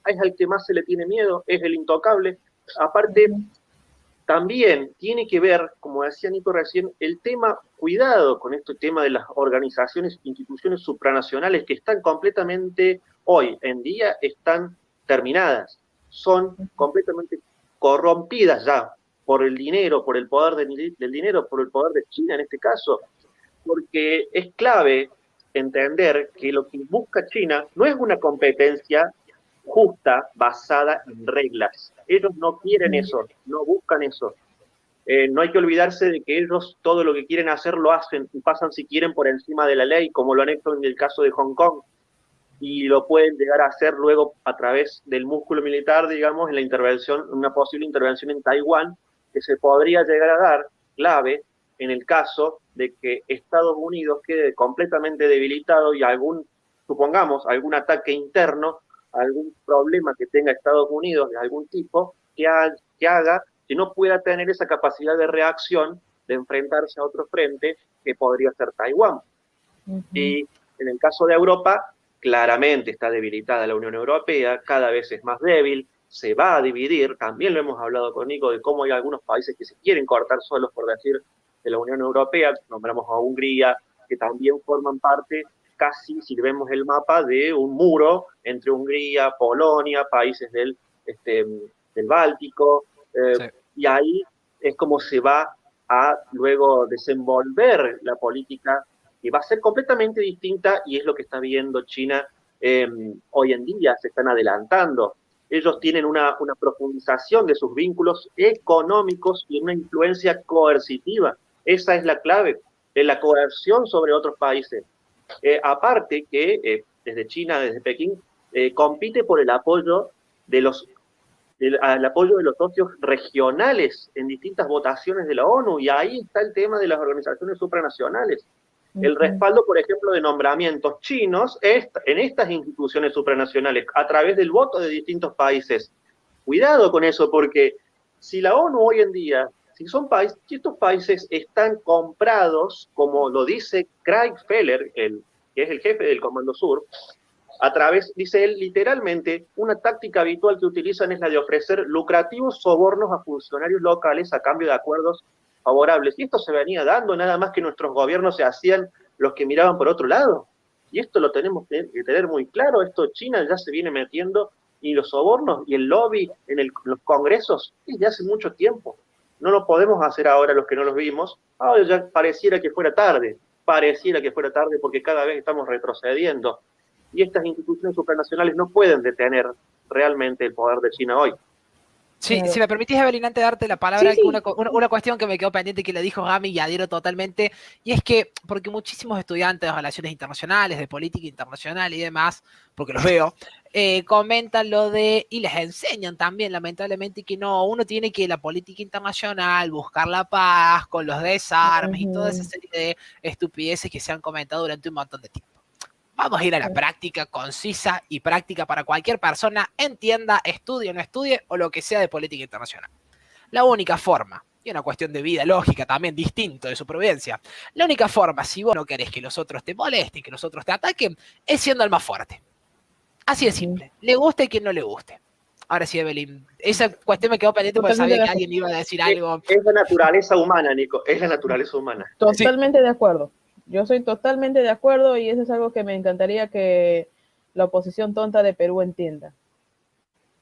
es al que más se le tiene miedo, es el intocable. Aparte, también tiene que ver, como decía Nico recién, el tema, cuidado con este tema de las organizaciones, instituciones supranacionales que están completamente, hoy en día, están terminadas, son completamente corrompidas ya por el dinero, por el poder del dinero, por el poder de China en este caso, porque es clave entender que lo que busca China no es una competencia justa basada en reglas. Ellos no quieren eso, no buscan eso. No hay que olvidarse de que ellos todo lo que quieren hacer lo hacen y pasan si quieren por encima de la ley, como lo han hecho en el caso de Hong Kong, y lo pueden llegar a hacer luego a través del músculo militar, digamos, en la intervención, una posible intervención en Taiwán, que se podría llegar a dar clave en el caso de que Estados Unidos quede completamente debilitado y supongamos, algún ataque interno, algún problema que tenga Estados Unidos de algún tipo, que haga que no pueda tener esa capacidad de reacción de enfrentarse a otro frente que podría ser Taiwán. Y en el caso de Europa, claramente está debilitada la Unión Europea, cada vez es más débil, se va a dividir, también lo hemos hablado con Nico de cómo hay algunos países que se quieren cortar solos, por decir, de la Unión Europea, nombramos a Hungría, que también forman parte, casi, si vemos el mapa, de un muro entre Hungría, Polonia, países del Báltico, sí. Y ahí es como se va a luego desenvolver la política, que va a ser completamente distinta, y es lo que está viendo China hoy en día, se están adelantando. Ellos tienen una profundización de sus vínculos económicos y una influencia coercitiva. Esa es la clave, de la coerción sobre otros países. Aparte que desde China, desde Pekín, compite por el apoyo de los socios regionales en distintas votaciones de la ONU, y ahí está el tema de las organizaciones supranacionales. El respaldo, por ejemplo, de nombramientos chinos en estas instituciones supranacionales a través del voto de distintos países. Cuidado con eso, porque si la ONU hoy en día, si estos países están comprados, como lo dice Craig Feller, que es el jefe del Comando Sur, a través, dice él, literalmente, una táctica habitual que utilizan es la de ofrecer lucrativos sobornos a funcionarios locales a cambio de acuerdos favorables. Y esto se venía dando, nada más que nuestros gobiernos se hacían los que miraban por otro lado. Y esto lo tenemos que tener muy claro. Esto China ya se viene metiendo, y los sobornos y el lobby en los congresos desde hace mucho tiempo. No lo podemos hacer ahora los que no los vimos. Ahora ya pareciera que fuera tarde porque cada vez estamos retrocediendo. Y estas instituciones supranacionales no pueden detener realmente el poder de China hoy. Sí, Claro. si me permitís, Evelyn, antes de darte la palabra, Sí, que sí. una cuestión que me quedó pendiente que le dijo Gami y adhiero totalmente, y es que, porque muchísimos estudiantes de relaciones internacionales, de política internacional y demás, porque los veo, comentan lo de, y les enseñan también, lamentablemente, que no, uno tiene que la política internacional, buscar la paz con los desarmes y toda esa Ujú. serie de estupideces que se han comentado durante un montón de tiempo. Vamos a ir a la práctica concisa y práctica para cualquier persona, entienda, estudie o no estudie, o lo que sea de política internacional. La única forma, y una cuestión de vida lógica también distinto de supervivencia, la única forma, si vos no querés que los otros te molesten, que los otros te ataquen, es siendo el más fuerte. Así de Ujú. simple. Le guste a quien no le guste. Ahora sí, Evelyn, esa cuestión me quedó pendiente porque Totalmente sabía de que acuerdo. alguien iba a decir Es, algo. es la naturaleza humana, Nico, es la naturaleza humana. Sí, Totalmente de acuerdo. Yo soy totalmente de acuerdo y eso es algo que me encantaría que la oposición tonta de Perú entienda.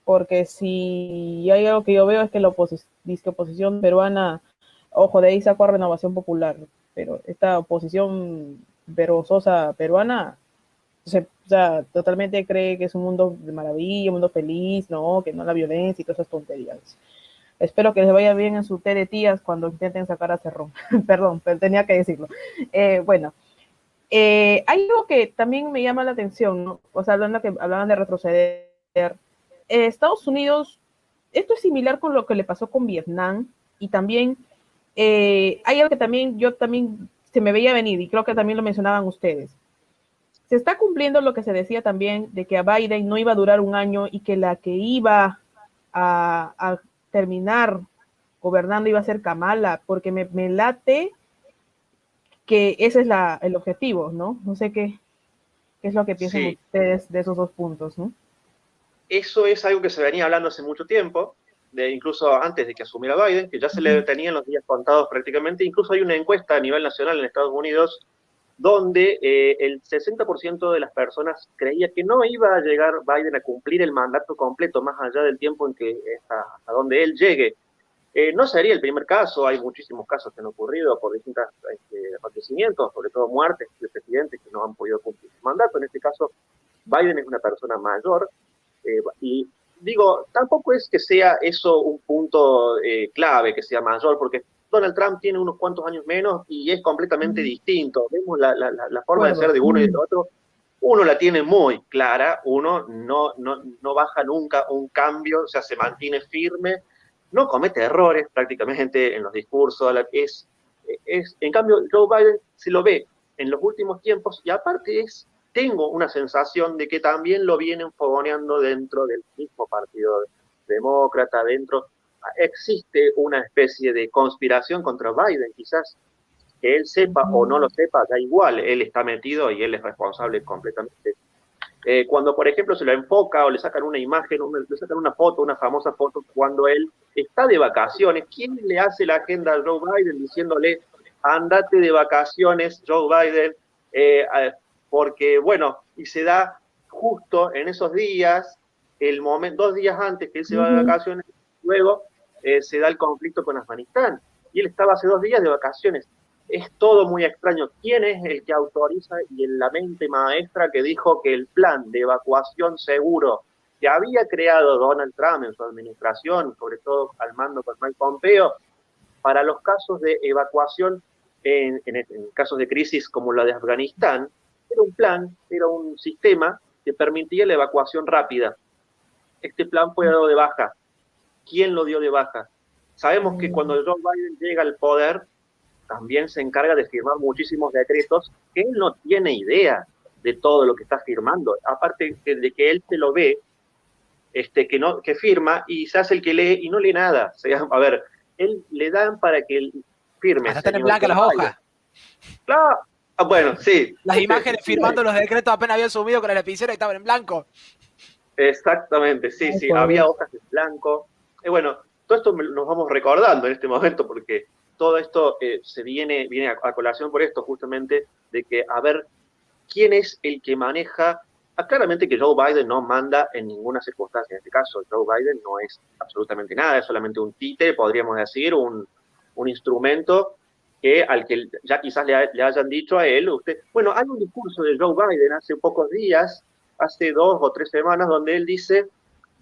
Porque si hay algo que yo veo es que la oposición peruana, ojo, de ahí sacó a Renovación Popular, pero esta oposición vergonzosa peruana, o sea, totalmente cree que es un mundo de maravilla, un mundo feliz, no, que no la violencia y todas esas tonterías. Espero que les vaya bien en su té de tías cuando intenten sacar a Cerrón. Perdón, pero tenía que decirlo. Bueno, hay algo que también me llama la atención, ¿no? O sea, hablaban de retroceder. Estados Unidos, esto es similar con lo que le pasó con Vietnam y también hay algo que también yo también se me veía venir y creo que también lo mencionaban ustedes. Se está cumpliendo lo que se decía también de que a Biden no iba a durar un año y que la que iba a terminar gobernando iba a ser Kamala, porque me late que ese es el objetivo, ¿no? No sé qué es lo que piensan Sí, ustedes de esos dos puntos, ¿no? eso es algo que se venía hablando hace mucho tiempo, incluso antes de que asumiera Biden, que ya se le Uh-huh. tenían los días contados prácticamente. Incluso hay una encuesta a nivel nacional en Estados Unidos donde el 60% de las personas creía que no iba a llegar Biden a cumplir el mandato completo, más allá del tiempo en que hasta donde él llegue. No sería el primer caso, hay muchísimos casos que han ocurrido por distintos acontecimientos, sobre todo muertes de presidentes que no han podido cumplir su mandato. En este caso, Biden es una persona mayor, y digo, tampoco es que sea eso un punto clave, que sea mayor, porque Donald Trump tiene unos cuantos años menos y es completamente Uh-huh. distinto. Vemos la forma de ser Acuerdo. de uno y del otro. Uno la tiene muy clara, uno no baja nunca un cambio, o sea, se mantiene firme, no comete errores prácticamente en los discursos. En cambio, Joe Biden se lo ve en los últimos tiempos y aparte tengo una sensación de que también lo vienen fogoneando dentro del mismo partido demócrata, existe una especie de conspiración contra Biden, quizás que él sepa o no lo sepa, da igual, él está metido y él es responsable completamente. Cuando, por ejemplo, se lo enfoca o le sacan una imagen, le sacan una foto, una famosa foto, cuando él está de vacaciones, ¿quién le hace la agenda a Joe Biden diciéndole, andate de vacaciones, Joe Biden? Porque, bueno, y se da justo en esos días, 2 días antes que él se va de Uh-huh. vacaciones, luego se da el conflicto con Afganistán. Y él estaba hace 2 días de vacaciones. Es todo muy extraño. ¿Quién es el que autoriza y en la mente maestra que dijo que el plan de evacuación seguro que había creado Donald Trump en su administración, sobre todo al mando con Mike Pompeo, para los casos de evacuación en casos de crisis como la de Afganistán, era un plan, era un sistema que permitía la evacuación rápida? Este plan fue dado de baja. ¿Quién lo dio de baja? Sabemos que cuando Joe Biden llega al poder, también se encarga de firmar muchísimos decretos que él no tiene idea de todo lo que está firmando. Aparte de que él se lo ve, que firma y se hace el que lee y no lee nada. O sea, a ver, él le dan para que él firme, hasta están en señor blanca Joe las Biden. hojas. Claro. Bueno, sí. Las imágenes firmando los decretos apenas habían subido con el lapicero y estaban en blanco. Exactamente, sí, Ay, sí, por había Dios. hojas en blanco. Bueno, todo esto nos vamos recordando en este momento porque todo esto viene a colación por esto justamente, de que a ver quién es el que maneja. Claramente que Joe Biden no manda en ninguna circunstancia. En este caso, Joe Biden no es absolutamente nada, es solamente un títere, podríamos decir, un instrumento al que ya quizás le hayan dicho a él. Bueno, hay un discurso de Joe Biden hace pocos días, hace 2 o 3 semanas, donde él dice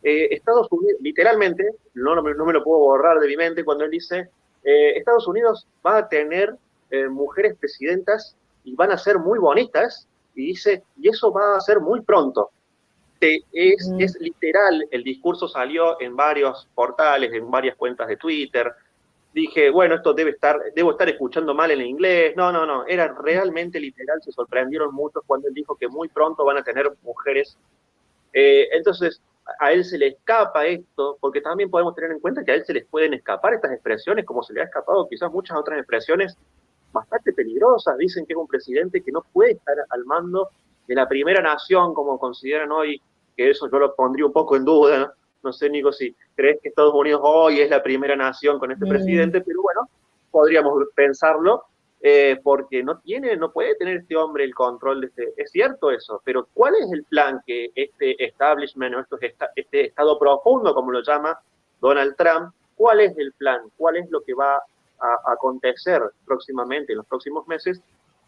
Estados Unidos, literalmente, no me lo puedo borrar de mi mente cuando él dice, Estados Unidos va a tener mujeres presidentas y van a ser muy bonitas, y dice, y eso va a ser muy pronto. Es literal, el discurso salió en varios portales, en varias cuentas de Twitter. Dije, bueno, esto debo estar escuchando mal en inglés. No, era realmente literal, se sorprendieron muchos cuando él dijo que muy pronto van a tener mujeres. Entonces, a él se le escapa esto, porque también podemos tener en cuenta que a él se les pueden escapar estas expresiones, como se le ha escapado quizás muchas otras expresiones bastante peligrosas. Dicen que es un presidente que no puede estar al mando de la primera nación, como consideran hoy, que eso yo lo pondría un poco en duda, ¿no? No sé, Nico, si crees que Estados Unidos hoy es la primera nación con este presidente, pero bueno, podríamos pensarlo, porque no puede tener este hombre el control de este. Es cierto eso, pero ¿cuál es el plan que este establishment o este estado profundo, como lo llama Donald Trump, cuál es el plan? ¿Cuál es lo que va a acontecer próximamente, en los próximos meses,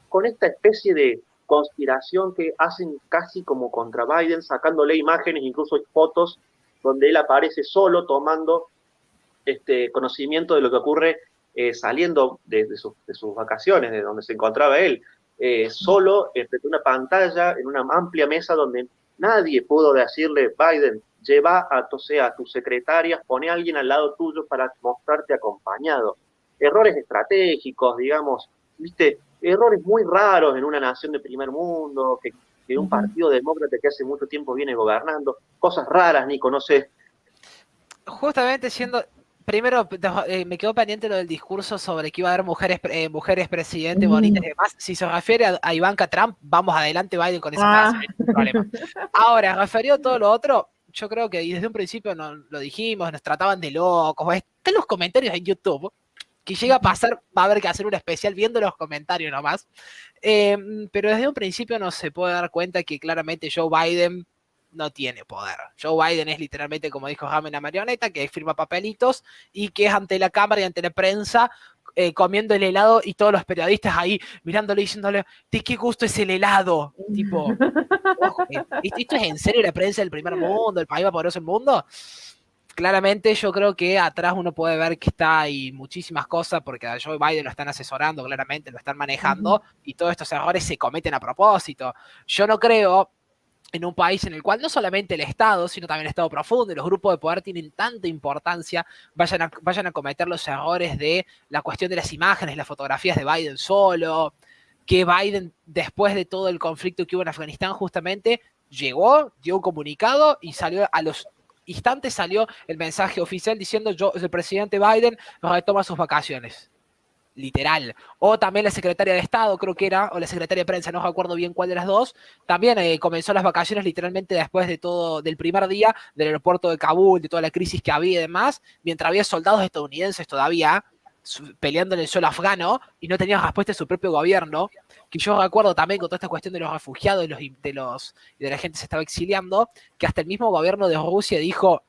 con esta especie de conspiración que hacen casi como contra Biden, sacándole imágenes, incluso fotos, donde él aparece solo tomando conocimiento de lo que ocurre saliendo de sus vacaciones, de donde se encontraba él, solo frente a una pantalla, en una amplia mesa donde nadie pudo decirle, Biden, lleva a tus secretarias, pone a alguien al lado tuyo para mostrarte acompañado. Errores estratégicos, digamos, ¿viste? Errores muy raros en una nación de primer mundo, que un partido demócrata que hace mucho tiempo viene gobernando, cosas raras, Nico, no sé. Justamente primero me quedó pendiente lo del discurso sobre que iba a haber mujeres presidente bonitas y demás. Si se refiere a Ivanka Trump, vamos adelante Biden con esa frase, no hay ningún problema. Ahora, referido a todo lo otro, yo creo que desde un principio lo dijimos, nos trataban de locos. Están los comentarios en YouTube, que llega a pasar, va a haber que hacer un especial viendo los comentarios nomás. Pero desde un principio no se puede dar cuenta que claramente Joe Biden no tiene poder. Joe Biden es literalmente, como dijo Jaime, una marioneta que firma papelitos y que es ante la cámara y ante la prensa comiendo el helado y todos los periodistas ahí mirándole y diciéndole, ¿de qué gusto es el helado? Tipo, ojo, ¿esto es en serio la prensa del primer mundo, el país más poderoso del mundo? Claramente yo creo que atrás uno puede ver que está ahí muchísimas cosas porque a Joe Biden lo están asesorando, claramente lo están manejando y todos estos errores se cometen a propósito. Yo no creo en un país en el cual no solamente el Estado, sino también el Estado profundo y los grupos de poder tienen tanta importancia, vayan a cometer los errores de la cuestión de las imágenes, las fotografías de Biden solo, que Biden, después de todo el conflicto que hubo en Afganistán, justamente llegó, dio un comunicado y salió a los instantes salió el mensaje oficial diciendo el presidente Biden retoma sus vacaciones. Literal. O también la secretaria de Estado, creo que era, o la secretaria de prensa, no recuerdo bien cuál de las dos, también comenzó las vacaciones literalmente después de todo, del primer día del aeropuerto de Kabul, de toda la crisis que había y demás, mientras había soldados estadounidenses todavía peleando en el suelo afgano y no tenían respuesta de su propio gobierno, que yo recuerdo también con toda esta cuestión de los refugiados y de la gente que se estaba exiliando, que hasta el mismo gobierno de Rusia dijo,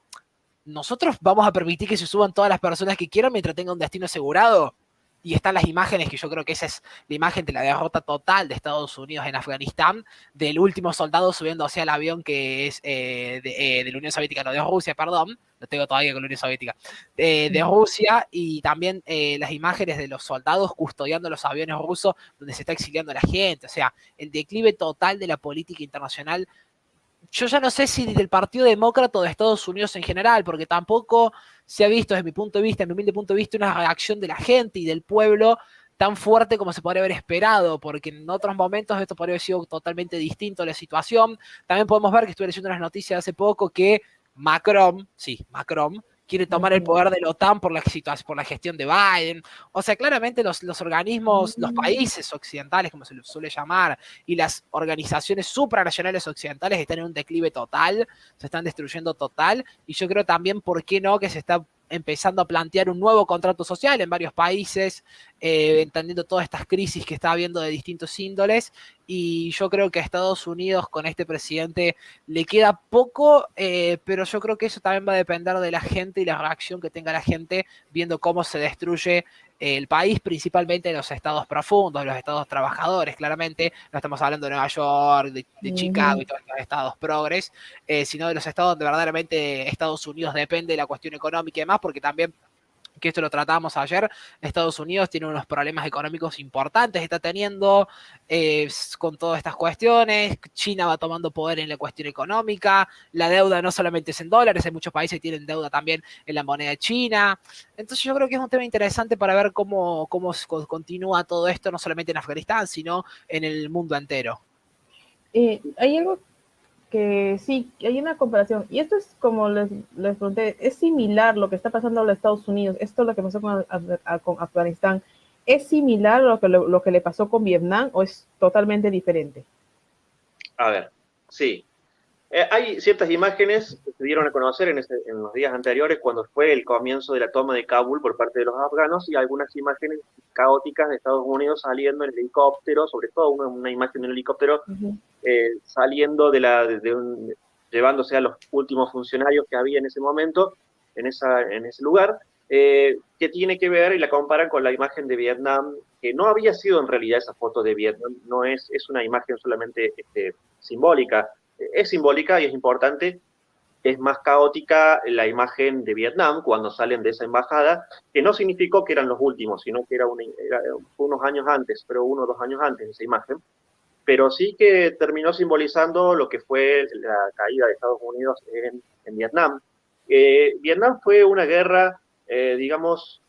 nosotros vamos a permitir que se suban todas las personas que quieran mientras tengan un destino asegurado. Y están las imágenes, que yo creo que esa es la imagen de la derrota total de Estados Unidos en Afganistán, del último soldado subiéndose al avión que es de la Unión Soviética, no de Rusia, perdón, lo tengo todavía con la Unión Soviética, de Rusia, y también las imágenes de los soldados custodiando los aviones rusos donde se está exiliando a la gente. O sea, el declive total de la política internacional. Yo ya no sé si del Partido Demócrata o de Estados Unidos en general, porque tampoco se ha visto, desde mi punto de vista, en mi humilde punto de vista, una reacción de la gente y del pueblo tan fuerte como se podría haber esperado, porque en otros momentos esto podría haber sido totalmente distinto a la situación. También podemos ver que estuve leyendo unas noticias hace poco que Macron quiere tomar el poder de la OTAN por la gestión de Biden. O sea, claramente los organismos, los países occidentales, como se les suele llamar, y las organizaciones supranacionales occidentales están en un declive total, se están destruyendo total, y yo creo también, ¿por qué no?, que se está empezando a plantear un nuevo contrato social en varios países, entendiendo todas estas crisis que está habiendo de distintos índoles, y yo creo que a Estados Unidos con este presidente le queda poco, pero yo creo que eso también va a depender de la gente y la reacción que tenga la gente viendo cómo se destruye el país, principalmente los estados profundos, los estados trabajadores, claramente, no estamos hablando de Nueva York, de Chicago y todos los estados progres, sino de los estados donde verdaderamente Estados Unidos depende de la cuestión económica y demás, porque también, que esto lo tratábamos ayer, Estados Unidos tiene unos problemas económicos importantes, está teniendo con todas estas cuestiones, China va tomando poder en la cuestión económica, la deuda no solamente es en dólares, hay muchos países que tienen deuda también en la moneda china, entonces yo creo que es un tema interesante para ver cómo continúa todo esto, no solamente en Afganistán, sino en el mundo entero. Hay algo que sí, hay una comparación, y esto es como les pregunté, es similar lo que está pasando en los Estados Unidos, esto es lo que pasó con Afganistán, ¿es similar a lo que le pasó con Vietnam o es totalmente diferente? A ver, sí. Hay ciertas imágenes que se dieron a conocer en los días anteriores cuando fue el comienzo de la toma de Kabul por parte de los afganos y algunas imágenes caóticas de Estados Unidos saliendo en helicóptero, sobre todo una imagen de un helicóptero saliendo llevándose a los últimos funcionarios que había en ese momento, en ese lugar, que tiene que ver y la comparan con la imagen de Vietnam, que no había sido en realidad esa foto de Vietnam, no es una imagen solamente simbólica. Es simbólica y es importante, es más caótica la imagen de Vietnam cuando salen de esa embajada, que no significó que eran los últimos, sino que fue unos años antes, pero 1 o 2 años antes de esa imagen, pero sí que terminó simbolizando lo que fue la caída de Estados Unidos en Vietnam. Vietnam fue una guerra, digamos,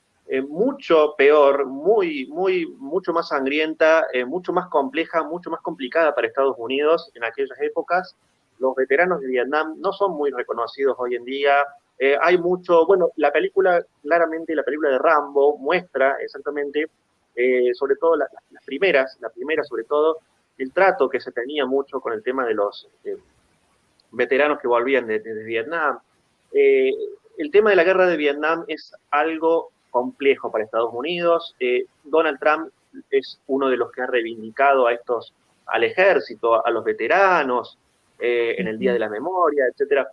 mucho peor, mucho más sangrienta, mucho más compleja, mucho más complicada para Estados Unidos en aquellas épocas. Los veteranos de Vietnam no son muy reconocidos hoy en día. Hay mucho, bueno, la película de Rambo muestra exactamente, sobre todo la primera sobre todo, el trato que se tenía mucho con el tema de los veteranos que volvían de Vietnam. El tema de la guerra de Vietnam es algo complejo para Estados Unidos. Donald Trump es uno de los que ha reivindicado al ejército, a los veteranos, en el Día de la Memoria, etc.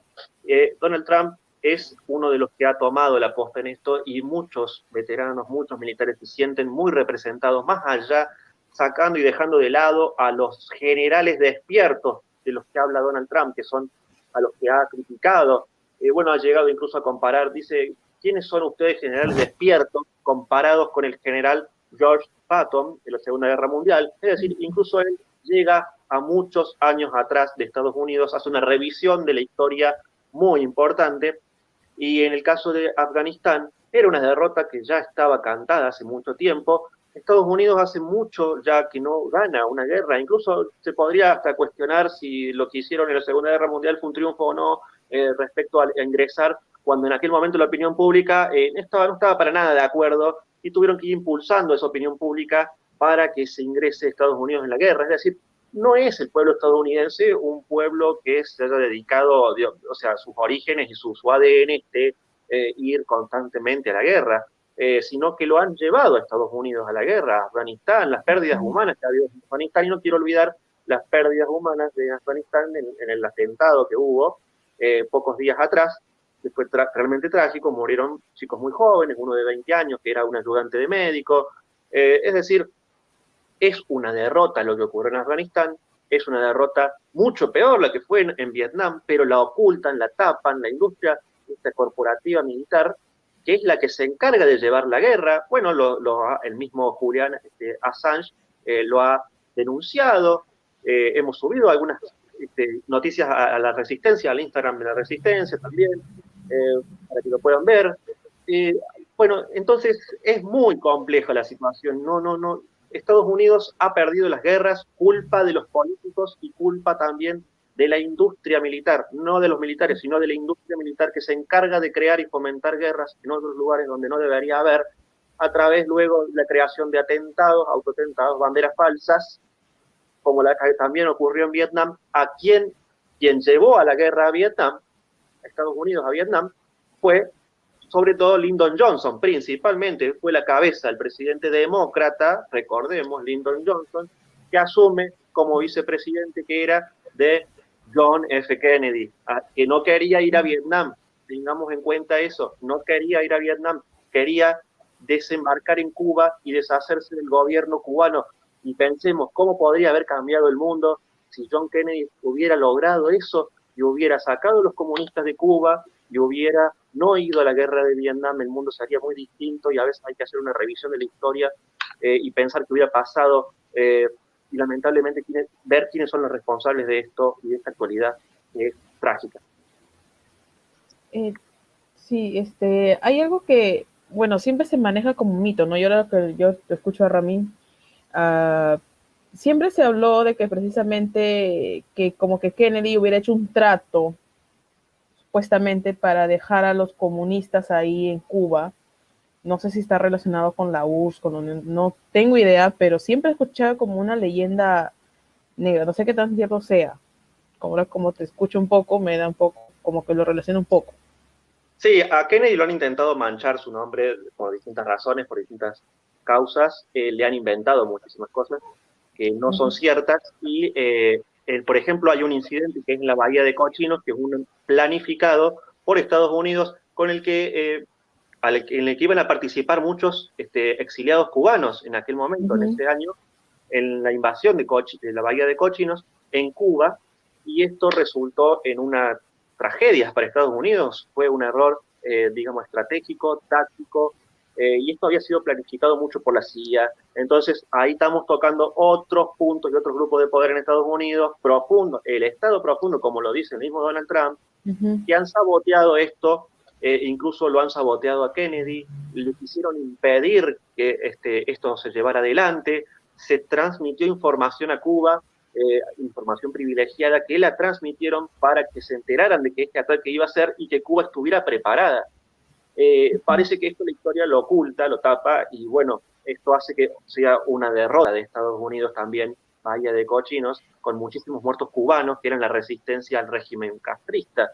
Donald Trump es uno de los que ha tomado la posta en esto y muchos veteranos, muchos militares se sienten muy representados, más allá, sacando y dejando de lado a los generales despiertos de los que habla Donald Trump, que son a los que ha criticado. Bueno, ha llegado incluso a comparar, dice, ¿quiénes son ustedes generales despiertos comparados con el general George Patton de la Segunda Guerra Mundial? Es decir, incluso él llega a muchos años atrás de Estados Unidos, hace una revisión de la historia muy importante, y en el caso de Afganistán, era una derrota que ya estaba cantada hace mucho tiempo. Estados Unidos hace mucho ya que no gana una guerra, incluso se podría hasta cuestionar si lo que hicieron en la Segunda Guerra Mundial fue un triunfo o no respecto a ingresar, cuando en aquel momento la opinión pública no estaba para nada de acuerdo y tuvieron que ir impulsando esa opinión pública para que se ingrese a Estados Unidos en la guerra. Es decir, no es el pueblo estadounidense un pueblo que se haya dedicado, o sea, sus orígenes y su ADN ir constantemente a la guerra. Sino que lo han llevado a Estados Unidos a la guerra, a Afganistán, las pérdidas humanas que ha habido en Afganistán, y no quiero olvidar las pérdidas humanas de Afganistán en el atentado que hubo pocos días atrás, que fue realmente trágico. Murieron chicos muy jóvenes, uno de 20 años, que era un ayudante de médico. Es decir, es una derrota lo que ocurrió en Afganistán, es una derrota mucho peor la que fue en Vietnam, pero la ocultan, la tapan, la industria corporativa militar, que es la que se encarga de llevar la guerra. Bueno, el mismo Julian Assange lo ha denunciado. Hemos subido algunas noticias a la Resistencia, al Instagram de la Resistencia también, para que lo puedan ver. Bueno, entonces es muy compleja la situación. No. Estados Unidos ha perdido las guerras, culpa de los políticos y culpa también de la industria militar, no de los militares, sino de la industria militar, que se encarga de crear y fomentar guerras en otros lugares donde no debería haber, a través luego de la creación de atentados, autoatentados, banderas falsas, como la que también ocurrió en Vietnam. Quien llevó a la guerra a Vietnam, a Estados Unidos a Vietnam, fue sobre todo Lyndon Johnson, principalmente fue la cabeza, el presidente demócrata, recordemos, Lyndon Johnson, que asume como vicepresidente que era de John F. Kennedy, que no quería ir a Vietnam, tengamos en cuenta eso, no quería ir a Vietnam, quería desembarcar en Cuba y deshacerse del gobierno cubano. Y pensemos cómo podría haber cambiado el mundo si John Kennedy hubiera logrado eso y hubiera sacado a los comunistas de Cuba y hubiera no ido a la guerra de Vietnam. El mundo sería muy distinto y a veces hay que hacer una revisión de la historia y pensar qué hubiera pasado y lamentablemente ver quiénes son los responsables de esto y de esta actualidad que es trágica. Sí, hay algo que, bueno, siempre se maneja como un mito, ¿no? Yo lo que yo escucho a Ramin, siempre se habló de que precisamente que como que Kennedy hubiera hecho un trato supuestamente para dejar a los comunistas ahí en Cuba. No sé si está relacionado con la URSS, no tengo idea, pero siempre he escuchado como una leyenda negra, no sé qué tan cierto sea. Ahora como te escucho un poco, me da un poco, como que lo relaciono un poco. Sí, a Kennedy lo han intentado manchar su nombre por distintas razones, por distintas causas. Le han inventado muchísimas cosas que no son ciertas. Y, por ejemplo, hay un incidente que es en la Bahía de Cochinos, que es un planificado por Estados Unidos en el que iban a participar muchos exiliados cubanos en aquel momento, en ese año, en la invasión de la Bahía de Cochinos en Cuba, y esto resultó en una tragedia para Estados Unidos. Fue un error, digamos, estratégico, táctico, y esto había sido planificado mucho por la CIA. Entonces, ahí estamos tocando otros puntos y otros grupos de poder en Estados Unidos, profundo, el Estado profundo, como lo dice el mismo Donald Trump, que han saboteado esto, incluso lo han saboteado a Kennedy, le quisieron impedir que esto se llevara adelante. Se transmitió información a Cuba, información privilegiada, que la transmitieron para que se enteraran de que este ataque iba a ser y que Cuba estuviera preparada. Parece que esto la historia lo oculta, lo tapa, y bueno, esto hace que sea una derrota de Estados Unidos también, Bahía de Cochinos, con muchísimos muertos cubanos que eran la resistencia al régimen castrista.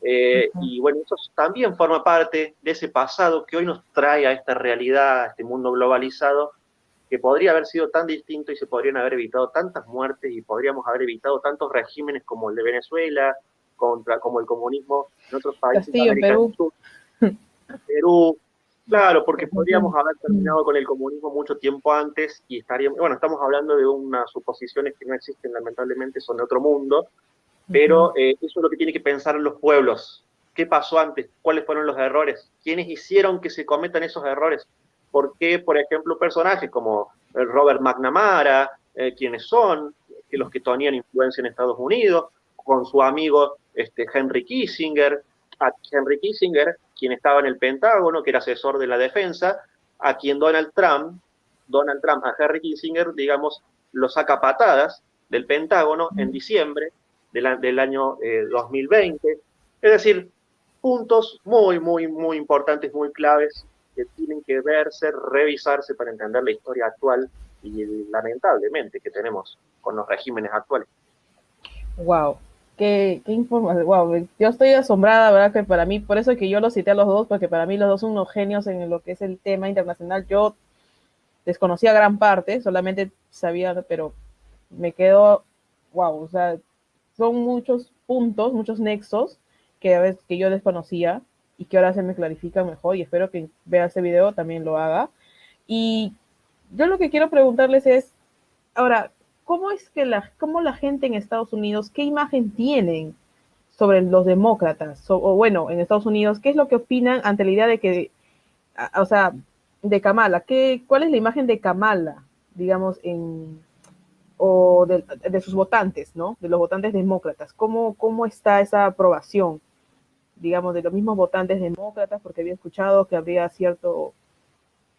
Y bueno, eso también forma parte de ese pasado que hoy nos trae a esta realidad, a este mundo globalizado, que podría haber sido tan distinto y se podrían haber evitado tantas muertes y podríamos haber evitado tantos regímenes como el de Venezuela, como el comunismo en otros países Castillo, de América Perú. del Sur, Perú, claro, porque podríamos haber terminado con el comunismo mucho tiempo antes y estaríamos, bueno, estamos hablando de unas suposiciones que no existen lamentablemente, son de otro mundo, pero eso es lo que tienen que pensar los pueblos. ¿Qué pasó antes? ¿Cuáles fueron los errores? ¿Quiénes hicieron que se cometan esos errores? ¿Por qué, por ejemplo, personajes como Robert McNamara, quienes son, que los que tenían influencia en Estados Unidos, con su amigo Henry Kissinger, quien estaba en el Pentágono, que era asesor de la defensa, a quien Donald Trump a Henry Kissinger, digamos, lo saca a patadas del Pentágono en diciembre del año 2020. Es decir, puntos muy, muy, muy importantes, muy claves, que tienen que verse, revisarse para entender la historia actual y lamentablemente que tenemos con los regímenes actuales. Wow, qué información, wow, yo estoy asombrada, ¿verdad? Que para mí, por eso es que yo los cité a los dos, porque para mí los dos son unos genios en lo que es el tema internacional. Yo desconocía gran parte, solamente sabía, pero me quedo, wow, o sea, son muchos puntos, muchos nexos que a veces que yo desconocía y que ahora se me clarifican mejor, y espero que vea este video también lo haga. Y yo lo que quiero preguntarles es, ahora, ¿cómo es que cómo la gente en Estados Unidos, qué imagen tienen sobre los demócratas? O bueno, en Estados Unidos, ¿qué es lo que opinan ante la idea de que, o sea, de Kamala? ¿Cuál es la imagen de Kamala, digamos, o de sus votantes, ¿no? De los votantes demócratas. ¿Cómo está esa aprobación, digamos, de los mismos votantes demócratas? Porque había escuchado que habría cierto,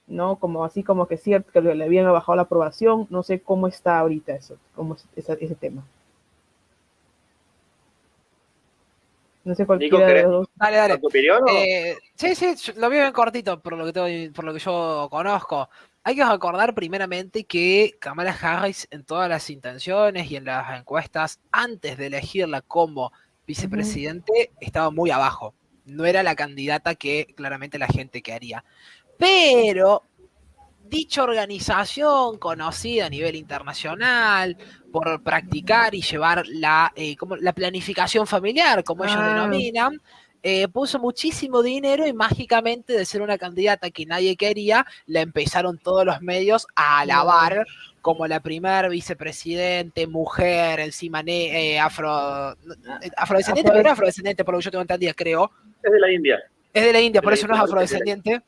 ¿no? Como así como que cierto, que le habían bajado la aprobación. No sé cómo está ahorita eso, cómo es ese tema. No sé cualquiera de los dos. Dale. ¿Tu opinión? Sí, lo veo bien cortito por lo que yo conozco. Hay que recordar primeramente que Kamala Harris en todas las intenciones y en las encuestas antes de elegirla como vicepresidente estaba muy abajo. No era la candidata que claramente la gente quería. Pero dicha organización conocida a nivel internacional por practicar y llevar la planificación familiar, como ellos denominan, puso muchísimo dinero y mágicamente de ser una candidata que nadie quería, la empezaron todos los medios a alabar como la primer vicepresidente, mujer, encima afrodescendiente, pero no afrodescendiente, por lo que yo tengo entendido, creo. Es de la India. Es de la India, De por la eso no India, es afrodescendiente.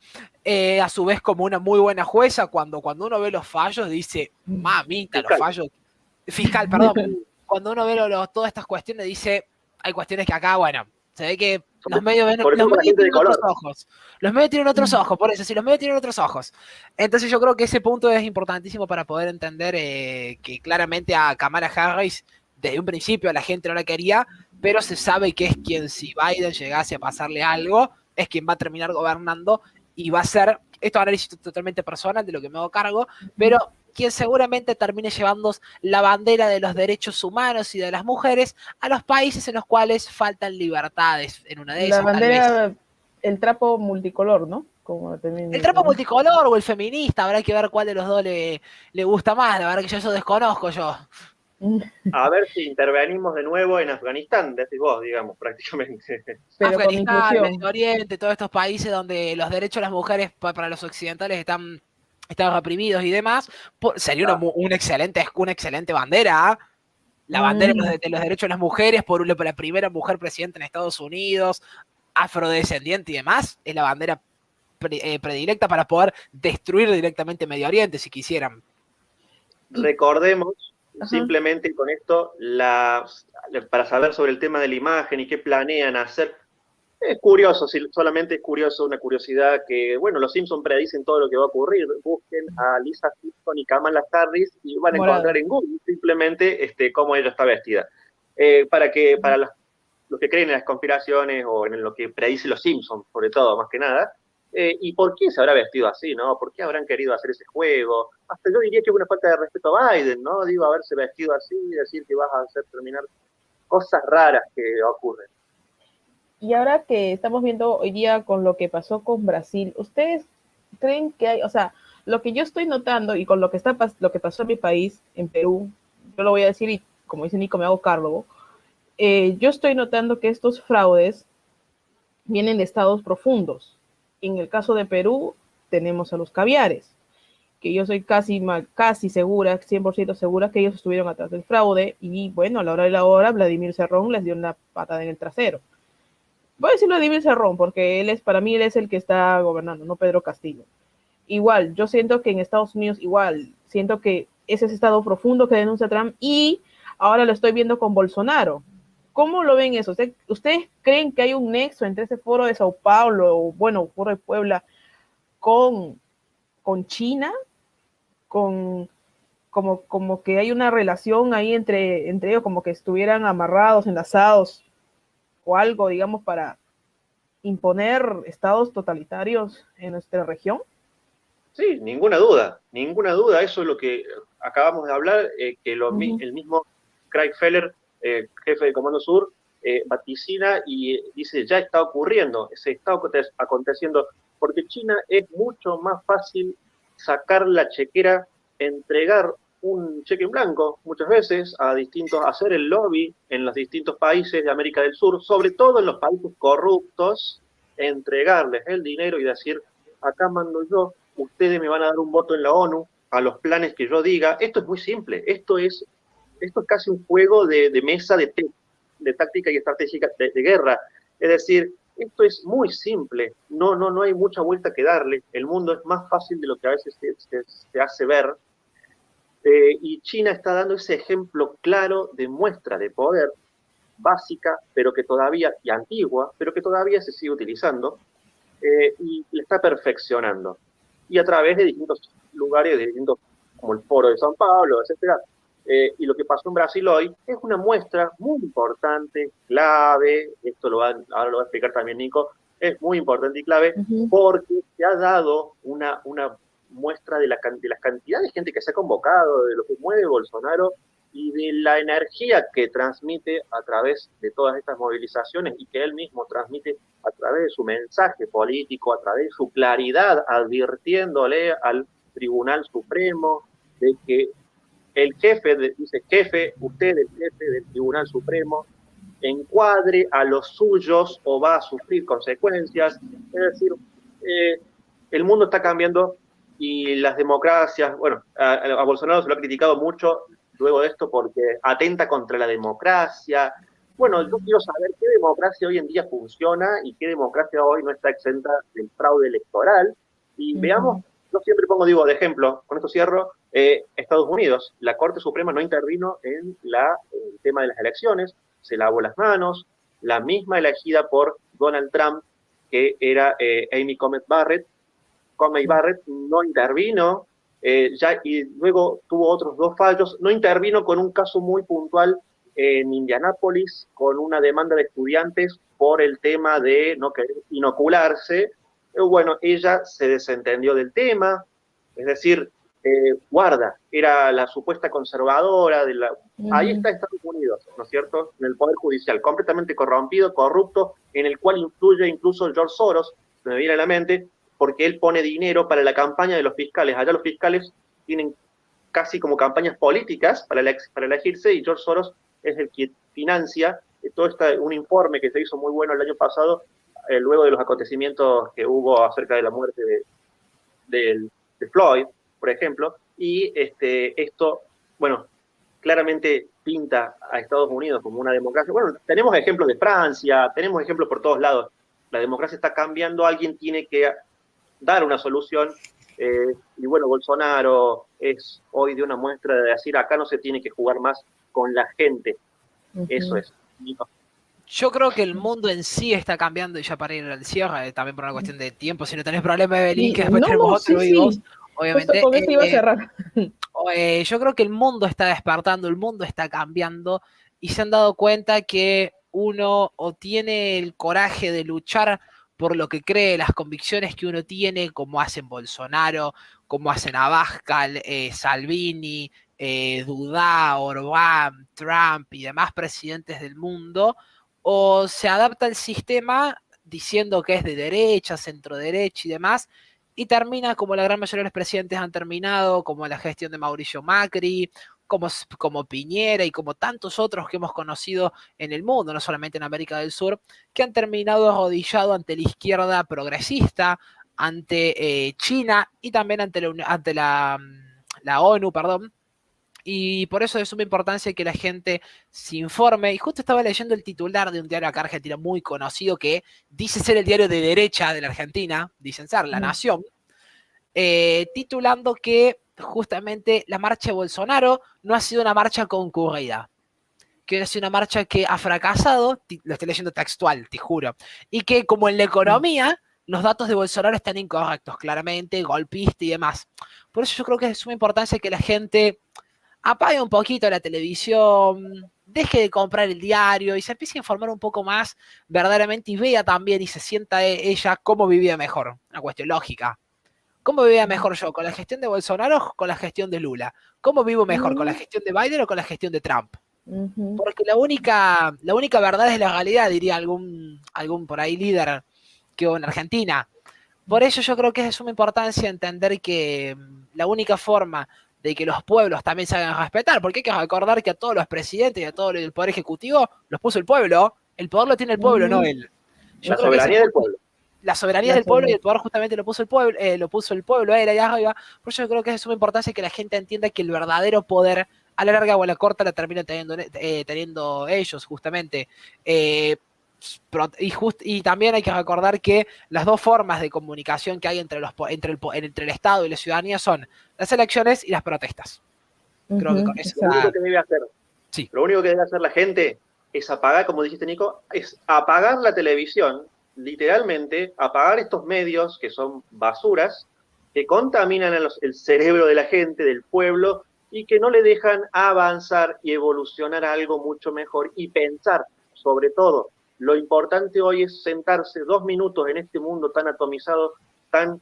A su vez, como una muy buena jueza, cuando uno ve los fallos, dice, mamita, Fiscal. los fallos. Fiscal, perdón. Cuando uno ve todas estas cuestiones, dice, hay cuestiones que acá, bueno, se ve que los medios ven, Sobre los todo la medios gente de tienen otros color. ojos. Los medios tienen otros ojos, por eso, sí, los medios tienen otros ojos. Entonces yo creo que ese punto es importantísimo para poder entender que claramente a Kamala Harris, desde un principio la gente no la quería, pero se sabe que es quien, si Biden llegase a pasarle algo, es quien va a terminar gobernando y va a ser, esto es análisis totalmente personal de lo que me hago cargo, pero quien seguramente termine llevando la bandera de los derechos humanos y de las mujeres a los países en los cuales faltan libertades. En una de La esas, tal vez. bandera, el trapo multicolor, ¿no? Como también El trapo multicolor o el feminista, habrá que ver cuál de los dos le gusta más. La verdad que yo eso desconozco yo. A ver si intervenimos de nuevo en Afganistán, decís vos, digamos, prácticamente. pero con Afganistán, inclusión. Medio Oriente, todos estos países donde los derechos de las mujeres para los occidentales están reprimidos y demás, sería una excelente bandera. ¿Ah? La bandera de los derechos de las mujeres, por la primera mujer presidenta en Estados Unidos, afrodescendiente y demás, es la bandera predilecta para poder destruir directamente Medio Oriente, si quisieran. Recordemos, Ajá. simplemente con esto, para saber sobre el tema de la imagen y qué planean hacer. Es curioso, solamente es curioso, una curiosidad que, bueno, los Simpsons predicen todo lo que va a ocurrir. Busquen a Lisa Simpson y Kamala Harris y van a encontrar en Google simplemente cómo ella está vestida. Para los que creen en las conspiraciones o en lo que predicen los Simpsons, sobre todo, más que nada, ¿y por qué se habrá vestido así, no? ¿Por qué habrán querido hacer ese juego? Hasta yo diría que es una falta de respeto a Biden, ¿no? Digo, haberse vestido así y decir que vas a hacer terminar cosas raras que ocurren. Y ahora que estamos viendo hoy día con lo que pasó con Brasil, ¿ustedes creen que hay, o sea, lo que yo estoy notando y con lo que pasó en mi país, en Perú, yo lo voy a decir y como dice Nico, me hago cargo, yo estoy notando que estos fraudes vienen de estados profundos. En el caso de Perú, tenemos a los caviares, que yo soy casi segura, 100% segura que ellos estuvieron atrás del fraude y bueno, a la hora de la hora, Vladimir Cerrón les dio una patada en el trasero. Voy a decirlo de Vladimir Cerrón porque para mí él es el que está gobernando, no Pedro Castillo. Igual, yo siento que en Estados Unidos siento que es ese estado profundo que denuncia Trump y ahora lo estoy viendo con Bolsonaro. ¿Cómo lo ven eso? ¿Ustedes creen que hay un nexo entre ese foro de Sao Paulo, o bueno, foro de Puebla, con China? Como que hay una relación ahí entre ellos, como que estuvieran amarrados, enlazados, o algo, digamos, para imponer estados totalitarios en nuestra región? Sí, ninguna duda. Eso es lo que acabamos de hablar, que el mismo Craig Feller, jefe de Comando Sur, vaticina y dice, ya está ocurriendo, se está aconteciendo, porque China es mucho más fácil sacar la chequera, entregar un cheque en blanco muchas veces hacer el lobby en los distintos países de América del Sur, sobre todo en los países corruptos, entregarles el dinero y decir, acá mando yo, ustedes me van a dar un voto en la ONU, a los planes que yo diga. Esto es muy simple, esto es casi un juego de mesa de táctica y estratégica de guerra. Es decir, esto es muy simple, no hay mucha vuelta que darle, el mundo es más fácil de lo que a veces se hace ver, y China está dando ese ejemplo claro de muestra de poder básica, y antigua, pero que todavía se sigue utilizando, y le está perfeccionando. Y a través de distintos lugares, como el Foro de San Pablo, etcétera. Y lo que pasó en Brasil hoy es una muestra muy importante, clave, ahora lo va a explicar también Nico, es muy importante y clave, porque se ha dado una muestra de la cantidad de gente que se ha convocado, de lo que mueve Bolsonaro y de la energía que transmite a través de todas estas movilizaciones y que él mismo transmite a través de su mensaje político, a través de su claridad, advirtiéndole al Tribunal Supremo de que el jefe, dice jefe, usted es el jefe del Tribunal Supremo, encuadre a los suyos o va a sufrir consecuencias. Es decir, el mundo está cambiando y las democracias, bueno, a Bolsonaro se lo ha criticado mucho luego de esto porque atenta contra la democracia. Bueno, yo quiero saber qué democracia hoy en día funciona y qué democracia hoy no está exenta del fraude electoral. Y veamos, yo siempre pongo, digo, de ejemplo, con esto cierro, Estados Unidos, la Corte Suprema no intervino en el tema de las elecciones, se lavó las manos, la misma elegida por Donald Trump, que era Amy Coney Barrett, no intervino, y luego tuvo otros 2 fallos, no intervino con un caso muy puntual en Indianápolis, con una demanda de estudiantes por el tema de no querer inocularse. Bueno, ella se desentendió del tema, es decir, guarda, era la supuesta conservadora de la... Ahí está Estados Unidos, ¿no es cierto? En el Poder Judicial, completamente corrompido, corrupto, en el cual influye incluso George Soros, se me viene a la mente, porque él pone dinero para la campaña de los fiscales. Allá los fiscales tienen casi como campañas políticas para elegirse, y George Soros es el que financia todo un informe que se hizo muy bueno el año pasado, luego de los acontecimientos que hubo acerca de la muerte de Floyd, por ejemplo, y esto, bueno, claramente pinta a Estados Unidos como una democracia. Bueno, tenemos ejemplos de Francia, tenemos ejemplos por todos lados. La democracia está cambiando, alguien tiene que dar una solución, y bueno, Bolsonaro es hoy de una muestra de decir, acá no se tiene que jugar más con la gente. Eso es. Yo creo que el mundo en sí está cambiando, y ya para ir al cierre, también por una cuestión de tiempo, si no tenés problema, Evelyn, que después tenemos otro y vos, obviamente. Justo con esto iba a cerrar. Yo creo que el mundo está despertando, el mundo está cambiando, y se han dado cuenta que uno o tiene el coraje de luchar por lo que cree, las convicciones que uno tiene, como hacen Bolsonaro, como hacen Abascal, Salvini, Dudá, Orbán, Trump y demás presidentes del mundo, o se adapta al sistema diciendo que es de derecha, centro derecha y demás, y termina como la gran mayoría de los presidentes han terminado, como la gestión de Mauricio Macri, como Piñera y como tantos otros que hemos conocido en el mundo, no solamente en América del Sur, que han terminado arrodillados ante la izquierda progresista, ante China y también ante la ONU, perdón. Y por eso es de suma importancia que la gente se informe. Y justo estaba leyendo el titular de un diario acá argentino muy conocido que dice ser el diario de derecha de la Argentina, dicen ser La Nación, titulando que justamente la marcha de Bolsonaro no ha sido una marcha concurrida, que ha sido una marcha que ha fracasado, lo estoy leyendo textual, te juro, y que como en la economía, los datos de Bolsonaro están incorrectos, claramente, golpista y demás. Por eso yo creo que es de suma importancia que la gente apague un poquito la televisión, deje de comprar el diario y se empiece a informar un poco más verdaderamente, y vea también y se sienta ella cómo vivía mejor. Una cuestión lógica. ¿Cómo vivía mejor yo? ¿Con la gestión de Bolsonaro o con la gestión de Lula? ¿Cómo vivo mejor? ¿Con la gestión de Biden o con la gestión de Trump? Porque la única verdad es la realidad, diría algún por ahí líder que hubo en Argentina. Por eso yo creo que es de suma importancia entender que la única forma de que los pueblos también se hagan respetar, porque hay que recordar que a todos los presidentes y a todo el poder ejecutivo los puso el pueblo. El poder lo tiene el pueblo, no él. La soberanía del pueblo. La soberanía del pueblo, y el poder justamente lo puso el pueblo a él allá arriba. Por eso yo creo que es de suma importancia que la gente entienda que el verdadero poder, a la larga o a la corta, la terminan teniendo ellos, justamente. Y también hay que recordar que las dos formas de comunicación que hay entre el Estado y la ciudadanía son las elecciones y las protestas. Creo que con eso lo único que debe hacer, sí. Lo único que debe hacer la gente es apagar, como dijiste Nico, es apagar la televisión, literalmente apagar estos medios que son basuras, que contaminan el cerebro de la gente, del pueblo, y que no le dejan avanzar y evolucionar a algo mucho mejor y pensar, sobre todo. Lo importante hoy es sentarse 2 minutos en este mundo tan atomizado, tan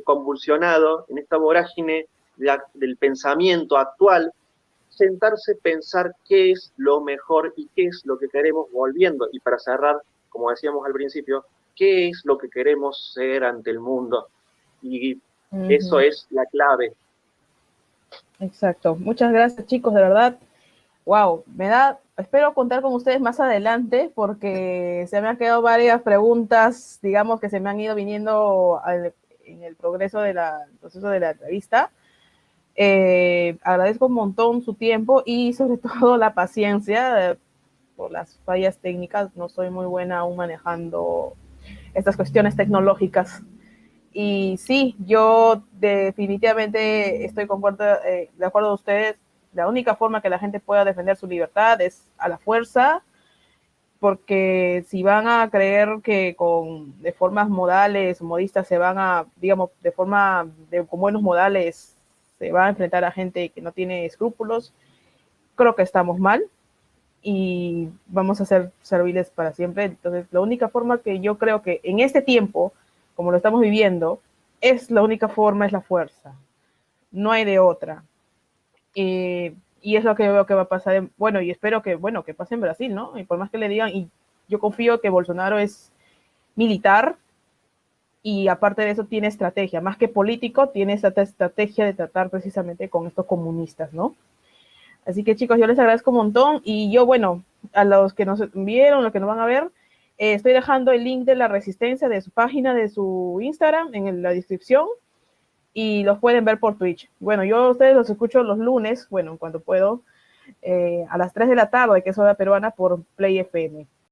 convulsionado, en esta vorágine del pensamiento actual, sentarse, pensar qué es lo mejor y qué es lo que queremos, volviendo. Y para cerrar, como decíamos al principio, qué es lo que queremos ser ante el mundo. Y eso es la clave. Exacto. Muchas gracias, chicos, de verdad. Wow, me da espero contar con ustedes más adelante porque se me han quedado varias preguntas, digamos, que se me han ido viniendo en el proceso de la entrevista. Agradezco un montón su tiempo y sobre todo la paciencia por las fallas técnicas. No soy muy buena aún manejando estas cuestiones tecnológicas. Y sí, yo definitivamente estoy de acuerdo con ustedes. La única forma que la gente pueda defender su libertad es a la fuerza, porque si van a creer que de formas modales, modistas, se van a, digamos, con buenos modales, se va a enfrentar a gente que no tiene escrúpulos, creo que estamos mal y vamos a ser serviles para siempre. Entonces, la única forma que yo creo que en este tiempo, como lo estamos viviendo, la única forma es la fuerza. No hay de otra. Y es lo que veo que va a pasar, bueno, y espero que pase en Brasil, ¿no? Y por más que le digan, y yo confío que Bolsonaro es militar y aparte de eso tiene estrategia, más que político, tiene esa estrategia de tratar precisamente con estos comunistas, ¿no? Así que chicos, yo les agradezco un montón y yo, bueno, a los que nos vieron, los que nos van a ver, estoy dejando el link de la Resistencia, de su página, de su Instagram en la descripción y los pueden ver por Twitch. Bueno, yo a ustedes los escucho los lunes, bueno, cuando puedo, a las 3 de la tarde, que es hora peruana, por Play FM.